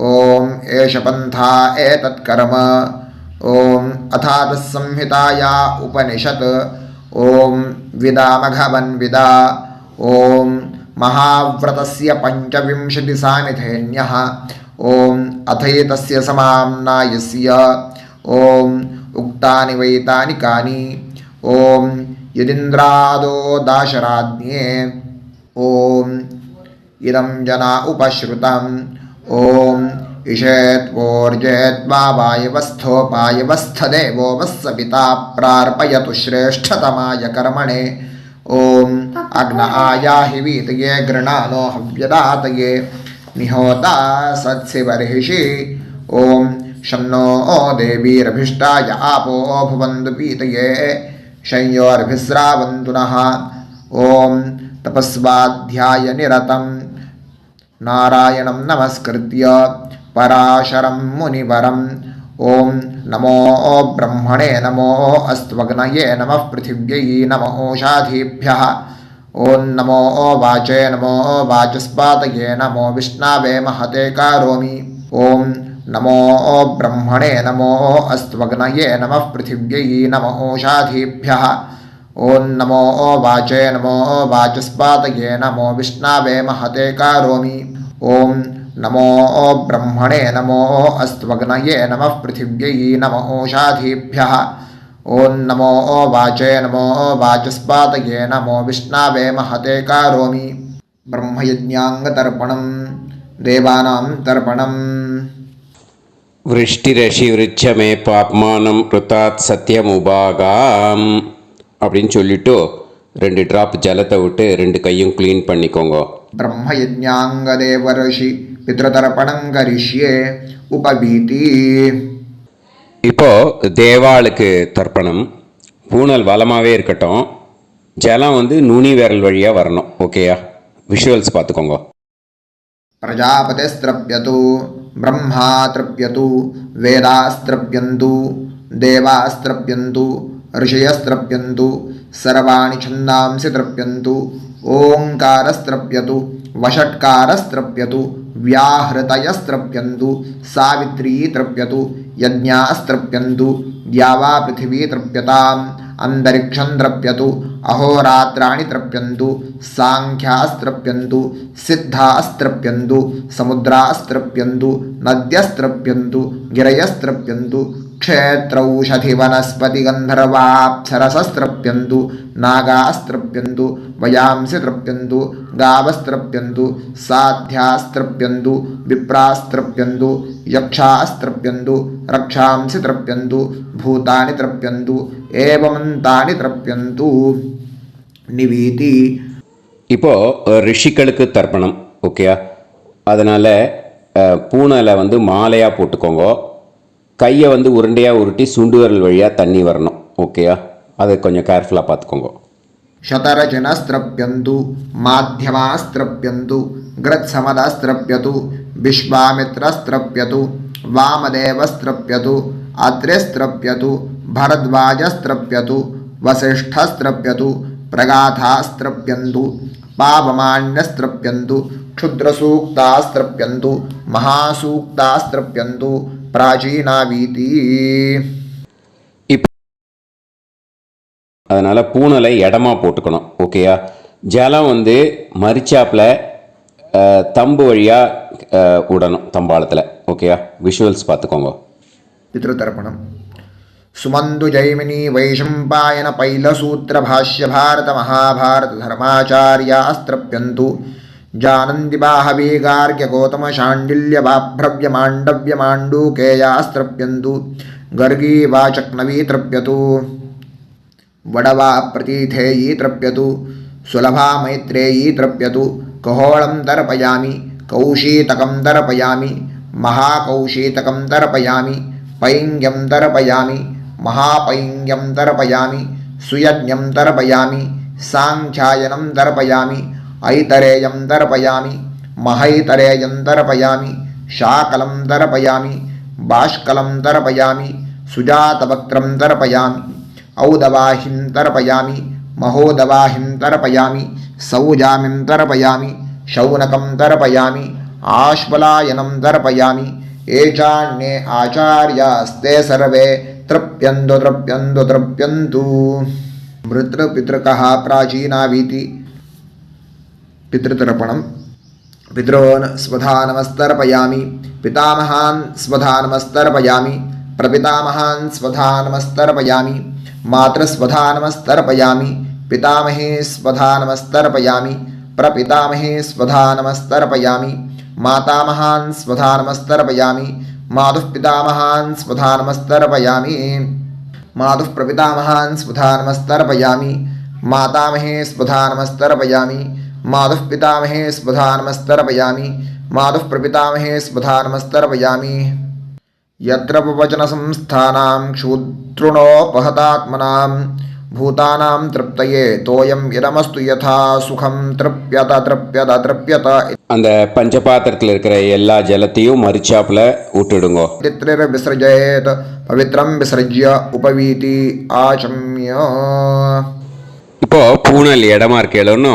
ॐ एष पन्था एतत्कर्म ॐ अथातः संहिताया उपनिषत् ॐ विदामघवन्विदा ॐ महाव्रतस्य पञ्चविंशतिसामिथेन्यः ॐ अथैतस्य समाम्नायस्य ॐ उक्तानि वैतानि कानि ॐ यदिन्द्रादो दाशराज्ञे ॐ इदं जना उपश्रुतम् ॐ इषेत्वोर्जेत्वावायवस्थोपायवस्थदेवो वस्सविता प्रार्पयतु श्रेष्ठतमाय कर्मणे ॐ अग्न आयाहि वीतये गृणानो हव्यदातये निहोता सत्सिवर्हिषि ॐ शन्नो देवीरभिष्टाय आपो भुवन्तु पीतये शय्योर्भिस्रावन्तु नः ॐ तपस्वाध्यायनिरतं नारायणं नमस्कृत्य पराशरं मुनिवरं ॐ नमो ब्रह्मणे नमो अस्त्वग्नये नमः पृथिव्यै नमो ओषाधीभ्यः ॐ नमो वाचे नमो वाचस्पातये नमो विष्णवे महते करोमि ॐ नमो ब्रह्मणे नमो अस्त्वग्नये नमः पृथिव्यै नमो ओषाधीभ्यः ॐ नमो वाचे नमो वाचस्पातये नमो विष्णवे महते करोमि ॐ नमो ब्रह्मणे नमो अस्त्वग्नये नमः पृथिव्यै नमो ओषाधीभ्यः ॐ नमो वाचे नमो वाचस्पातये नमो विष्णवे महते करोमि ब्रह्मयज्ञाङ्गतर्पणं देवानां तर्पणम् விருஷ்டிரஷி விருட்சமே பாப்மானம் ருத்தாத் சத்தியமுபாகாம் அப்படின்னு சொல்லிட்டு 2 ட்ராப் ஜலத்தை விட்டு 2 கையும் க்ளீன் பண்ணிக்கோங்க. ब्रह्मयज्ञाङ्गदेवर्षि पितृतर्पणं करिष्ये उपवीति. இப்போது தேவாளுக்கு தர்ப்பணம். பூனல் வளமாகவே இருக்கட்டும். ஜலம் நுனி விரல் வழியாக வரணும். ஓகேயா? விஷுவல்ஸ் பார்த்துக்கோங்க. प्रजापतिस्त्रप्यतु ब्रह्मा तृप्यतु वेदास्त्रप्यन्तु देवास्त्रप्यन्तु ऋषयस्त्रप्यन्तु सर्वाणि छन्दांसि तृप्यन्तु ओङ्कारस्त्रप्यतु वषट्कारस्त्रप्यतु व्याहृतयस्त्रप्यन्तु सावित्री तृप्यतु यज्ञास्त्रप्यन्तु द्यावा पृथिवी तृप्यताम् अंतरिक्षं तृप्यतु अहोरात्राणि तृप्यन्तु सांख्यास्त्रप्यन्तु सिद्धास्त्रप्यन्तु समुद्रास्त्रप्यन्तु नद्यस्त्रप्यन्तु गिरयस्त्रप्यन्तु क्षेत्रौषधिवनस्पतिगन्धर्वाप्सरसस्त्रप्यन्तु नागास्त्रप्यन्तु वयांसि तृप्यन्तु गावस्त्रप्यन्तु साध्यास्त्रप्यन्तु विप्रास्त्रप्यन्तु यक्षास्त्रप्यन्तु रक्षांसि तृप्यन्तु भूतानि तृप्यन्तु एवमन्तानि तृप्यन्तु निवीति. இப்போது ரிஷிகளுக்கு தர்ப்பணம். ஓகேயா? அதனால் பூனலை மாலையாக போட்டுக்கோங்க. கையை உருண்டையாக உருட்டி சுண்டு விரல் வழியாக தண்ணி வரணும். ஓகேயா? அதை கொஞ்சம் கேர்ஃபுல்லாக பார்த்துக்கோங்க. शतरजनस्त्रप्यन्तु माध्यमास्त्रप्यन्तु गृत्समदस्त्रप्यतु विश्वामित्रस्त्रप्यतु वामदेवस्त्रप्यतु अत्रिस्त्रप्यतु भरद्वाजस्त्रप्यतु वसिष्ठस्त्रप्यतु प्रगाथास्त्रप्यन्तु पावमान्यस्त्रप्यन्तु क्षुद्रसूक्तास्त्रप्यन्तु महासूक्तास्त्रप्यन्तु प्राचीनावीति. அதனால் பூனலை இடமா போட்டுக்கணும். ஓகேயா? ஜலம் மரிச்சாப்பில் தம்பு வழியாக விடணும். தம்பாளத்தில். ஓகேயா? விஷுவல்ஸ் பார்த்துக்கோங்க. पितृतर्पणम्. सुमन्तु जैमिनी वैशम्पायन पैलसूत्र भाष्य भारत महाभारत धर्माचार्यास्त्रप्यन्तु जानन्ति बाहवी गार्ग्य गौतम शाण्डिल्य बाभ्रव्य माण्डव्य माण्डूकेयास्त्रप्यन्तु गर्गी वाचक्नवी तृप्यतु वडवा प्रतीथेयी तृप्यतु सुलभा मैत्रेयी तृप्यतु कहोळं तर्पयामि कौशीतकं तर्पयामि महाकौशीतकं तर्पयामि पैङ्ग्यं तर्पयामि महापैङ्ग्यं तर्पयामि सुयज्ञं तर्पयामि साङ्ख्यायनं तर्पयामि ऐतरेयं तर्पयामि महैतरेयं तर्पयामि शाकलं तर्पयामि बाष्कलं तर्पयामि सुजातवक्त्रं तर्पयामि औदवाहिं तर्पयामि महोदवाहिं तर्पयामि सौजामिं तर्पयामि शौनकं तर्पयामि आश्वलायनं दर्पयामि एचान्ये आचार्यास्ते सर्वे तृप्यन्तु तृप्यन्तु तृप्यन्तु मृतृपितृकः प्राचीनावीति पितृतर्पणम् पितॄन् स्वधानमस्तर्पयामि पितामहान् स्वधानमस्तर्पयामि प्रपितामहान् स्वधानमस्तर्पयामि मातृस्वधानमस्तर्पयामि पितामहे स्वधानमस्तर्पयामि प्रपितामहे स्वधानमस्तर्पयामि मातामहान् स्वधानमस्तर्पयामि मातुः पितामहान् स्वधानमस्तर्पयामि मातुः प्रपितामहान् स्वधानमस्तर्पयामि मातामहे स्वधानमस्तर्पयामि मातुः पितामहे स्वधानमस्तर्पयामि मातुः प्रपितामहे स्वधानमस्तर्पयामि यत्र वचनसंस्थानां क्षूद्रुणोपहतात्मनां भूतानां तृप्तये तोयं इदमस्तु यथा सुखं तृप्यत तृप्यत तृप्यत அந்த பஞ்சபாத்திரத்தில் இருக்கிற எல்லா ஜலத்தையும் மரிச்சாப்புல விட்டுடுங்க. तित्रिर विसृजेत पवित्रं विसृज्य उपवीति आचम्य இப்போ பூனல் இடமா இருக்கேன்னு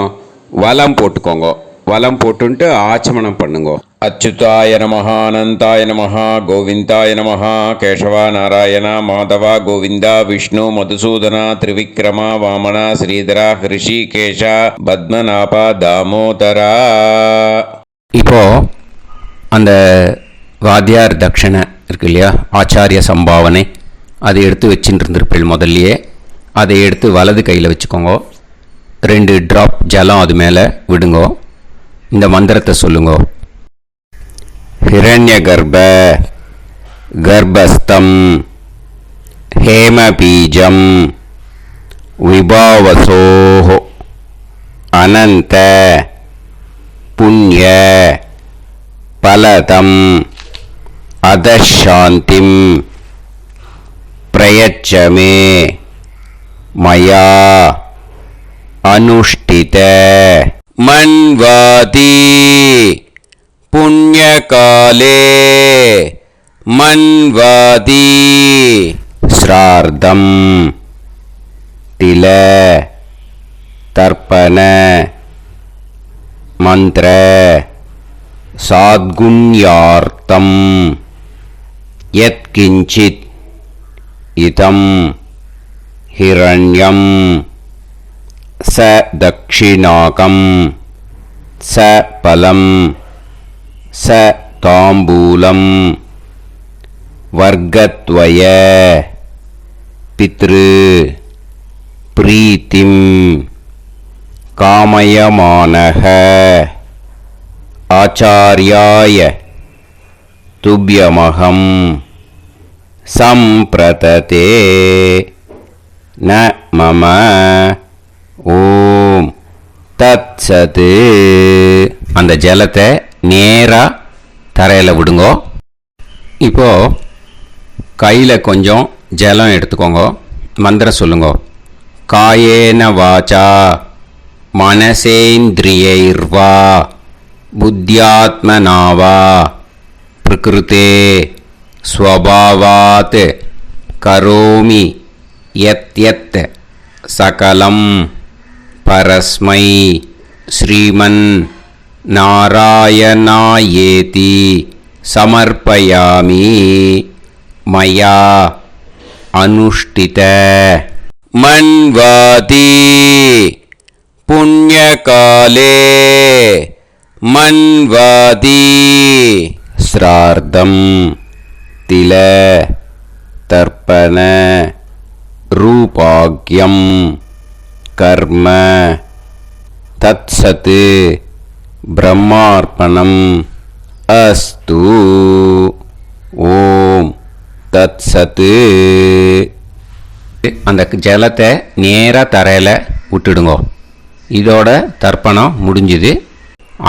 வலம் போட்டுக்கோங்க. வலம் போட்டுன்ட்டு ஆச்சமனம் பண்ணுங்க. அச்சுதாய நமஹ அனந்தாய நமஹ கோவிந்தாய நமஹ கேசவா நாராயண மாதவா கோவிந்தா விஷ்ணு மதுசூதனா திரிவிக்ரமா வாமனா ஸ்ரீதரா ஹிருஷிகேஷா பத்மநாபா தாமோதரா. இப்போ அந்த வாத்தியார் தட்சணை இருக்கு இல்லையா, ஆச்சாரிய சம்பாவனை, அதை எடுத்து வச்சுட்டு இருந்திருப்பேள் முதல்லையே. அதை எடுத்து வலது கையில் வச்சுக்கோங்க. 2 ட்ராப் ஜலம் அது மேலே விடுங்கோ. இந்த மந்திரத்தை சொல்லுங்கோ. ஹிரண்ய கர்ப்ப கர்ப்பஸ்தம் ஹேமபீஜம் விபாவசோஹோ அனந்த புண்ணிய பலதம் அதசாந்திம் பிரயச்சமே மயா அனுஷ்டித மன்வாதி புண்ணியகாலே மன்வாதி ஸ்ரார்த்தம் தில தர்ப்பண மந்திர சாத்குண்யார்த்தம் யத்கிஞ்சித் இதம் ஹிரண்யம் ச தக்ஷிணாகம் ச பலம் ச தாம்பூலம் வர்க்கத்வய பித்ரு பிரீத்திம் காமயமானஹ ஆச்சார்யாய துப்யமகம் சம்பிரததே ந மம ஓம் தத்சத். அந்த ஜலத்தை நேராக தரையில் விடுங்கோ. இப்போது கையில் கொஞ்சம் ஜலம் எடுத்துக்கோங்க. மந்திரம் சொல்லுங்கோ. காயேன வாச்சா மனசேந்திரியைர்வா புத்தியாத்மனாவா பிரகிருதே ஸ்வபாவாத் கரோமி யத் யத் சகலம் பரஸ்மை ஸ்ரீமன் நாராயணாயேதி சமர்ப்பயாமி மயா அனுஷ்டித மன்வாதி புண்ணியகாலே மன்வாதி ஸ்ரார்த்தம் தில தர்ப்பண ரூபாக்யம் கர்ம தத்சத் பிரம்மார்ப்பணம் அஸ்து. ஓம் தத்சத். அந்த ஜலத்தை நேராக தரையில் விட்டுடுங்கோ. இதோட தர்ப்பணம் முடிஞ்சுது.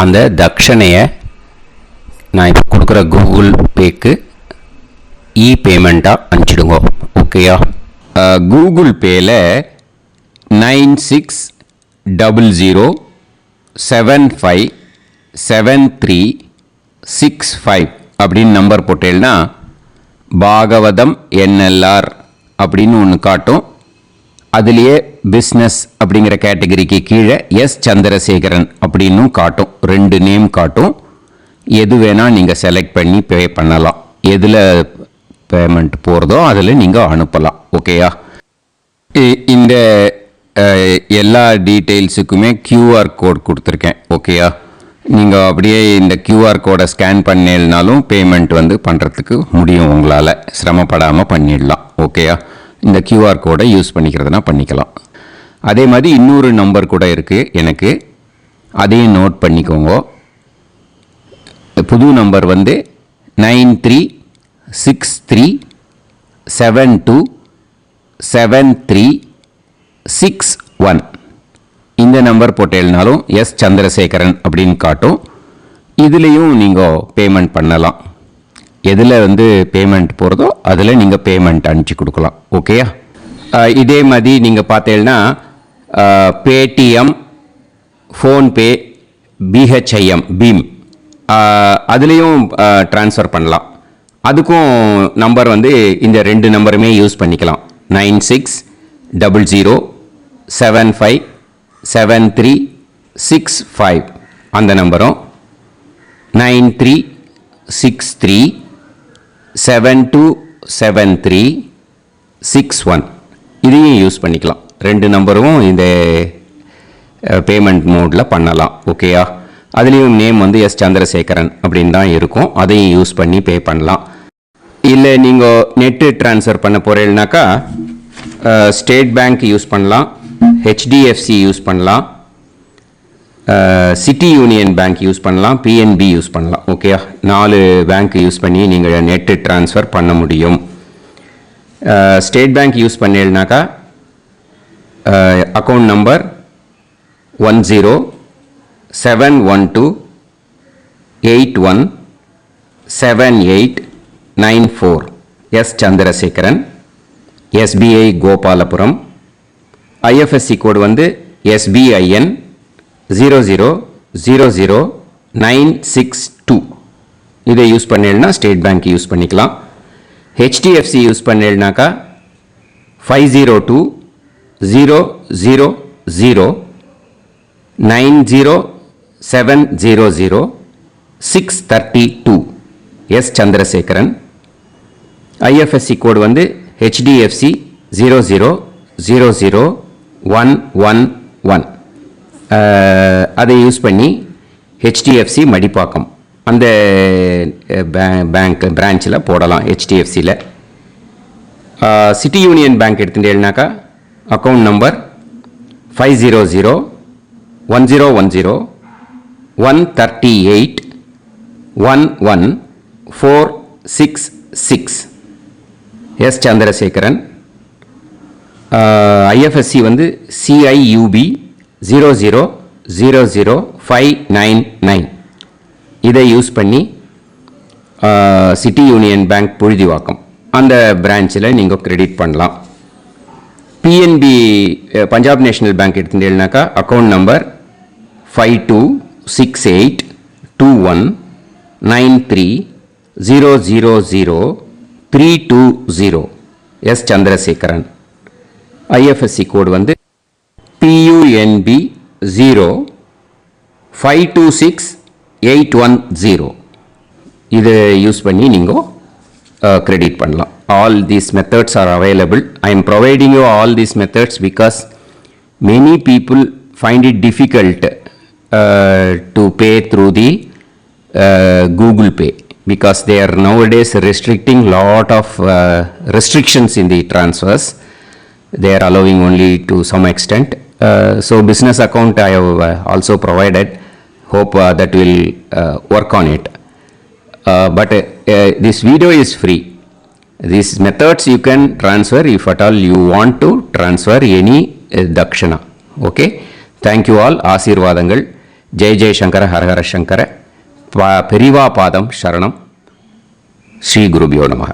அந்த தட்சணையை நான் இப்போ கொடுக்குற கூகுள் பேக்கு பேமெண்ட்டாக அனுப்பிச்சிடுங்கோ. ஓகேயா? கூகுள் பேயில் 9600757365 அப்படின்னு நம்பர் போட்டேன்னா பாகவதம் NLR அப்படின்னு ஒன்று காட்டும். அதுலேயே பிஸ்னஸ் அப்படிங்கிற கேட்டகரிக்கு கீழே எஸ் சந்திரசேகரன் அப்படின்னும் காட்டும். 2 நேம் காட்டும். எது வேணால் நீங்கள் செலக்ட் பண்ணி பே பண்ணலாம். எதில் பேமெண்ட் போகிறதோ அதில் நீங்கள் அனுப்பலாம். ஓகேயா? இந்த எல்லா டீட்டெயில்ஸுக்குமே QR கோட் கொடுத்துருக்கேன். ஓகேயா? நீங்கள் அப்படியே இந்த QR கோடை ஸ்கேன் பண்ணேல்னாலும் பேமெண்ட் வந்து பண்ணுறதுக்கு முடியும். உங்களால் சிரமப்படாமல் பண்ணிடலாம். ஓகேயா? இந்த QR கோடை யூஸ் பண்ணிக்கிறதுனா பண்ணிக்கலாம். அதே மாதிரி இன்னொரு நம்பர் கூட இருக்குது எனக்கு, அதையும் நோட் பண்ணிக்கோங்க. புது நம்பர் வந்து 9363727361. இந்த நம்பர் போட்டேல்னாலும் எஸ் சந்திரசேகரன் அப்படின்னு காட்டும். இதுலேயும் நீங்கள் பேமெண்ட் பண்ணலாம். எதில் வந்து பேமெண்ட் போகிறதோ அதில் நீங்கள் பேமெண்ட் அனுப்பிச்சி கொடுக்கலாம். ஓகேயா? இதே மாதிரி நீங்கள் பார்த்தேன்னா பேடிஎம், ஃபோன்பே, பிஹெச்ஐஎம், பீம் அதுலேயும் ட்ரான்ஸ்ஃபர் பண்ணலாம். அதுக்கும் நம்பர் வந்து இந்த 2 நம்பருமே யூஸ் பண்ணிக்கலாம். 9600757365 அந்த நம்பரும் 9363727361 இதையும் யூஸ் பண்ணிக்கலாம். 2 நம்பரும் இந்த பேமெண்ட் மோடில் பண்ணலாம். ஓகேயா? அதுலேயும் நேம் வந்து எஸ் சந்திரசேகரன் அப்படின்னு தான் இருக்கும். அதையும் யூஸ் பண்ணி பே பண்ணலாம். இல்லை நீங்கள் நெட்டு ட்ரான்ஸ்ஃபர் பண்ண போகிறீங்கனாக்கா ஸ்டேட் பேங்க் யூஸ் பண்ணலாம், HDFC யூஸ் பண்ணலாம், சிட்டி யூனியன் பேங்க் யூஸ் பண்ணலாம், PNB யூஸ் பண்ணலாம். ஓகேயா? 4 பேங்க் யூஸ் பண்ணி நீங்கள் நெட்டு ட்ரான்ஸ்ஃபர் பண்ண முடியும். ஸ்டேட் பேங்க் யூஸ் பண்ணீங்கனாக்கா account number 1071281789 S Chandrasekaran, SBI Gopalapuram. IFSC code வந்து SBIN 0000962. இதை யூஸ் பண்ணீங்கன்னா ஸ்டேட் பேங்க் யூஸ் பண்ணிக்கலாம். HDFC யூஸ் பண்ணீங்கனாக்கா 5020090700 எஸ் சந்திரசேகரன். IFSC கோடு வந்து HDFC 0000111. அதை யூஸ் பண்ணி HDFC மடிப்பாக்கம் அந்த பேங்க் பிரான்ச்சில் போடலாம். HDFCயில் சிட்டி யூனியன் பேங்க் எடுத்துட்டேன்னாக்கா account number 500101381146 S Chandrasekaran. IFSC வந்து CIUB 0000599. இதை யூஸ் பண்ணி சிட்டி யூனியன் பேங்க் புழுதிவாக்கம் அந்த பிரான்ச்சில் நீங்கள் கிரெடிட் பண்ணலாம். PNB பஞ்சாப் நேஷனல் பேங்க் எடுத்துட்டேன்னாக்கா account number 52682193000320 S Chandrasekaran. IFSC code வந்து PUNB 0526810. இதை யூஸ் பண்ணி நீங்கள் கிரெடிட் பண்ணலாம். All these methods are available. I am providing you all these methods because many people find it difficult to pay through the Google Pay because they are nowadays restricting lot of restrictions in the transfers. They are allowing only to some extent. So business account I have also provided. Hope that will work on it. But this video is free. These methods you can transfer if at all you want to transfer any dakshana. Okay? Thank you all. ஆசீர்வாதங்கள். ஜெய் ஜெய் சங்கர ஹர ஹர சங்கர. பெரிவா பாதம் சரணம். ஸ்ரீ குருபியோ நமஹ.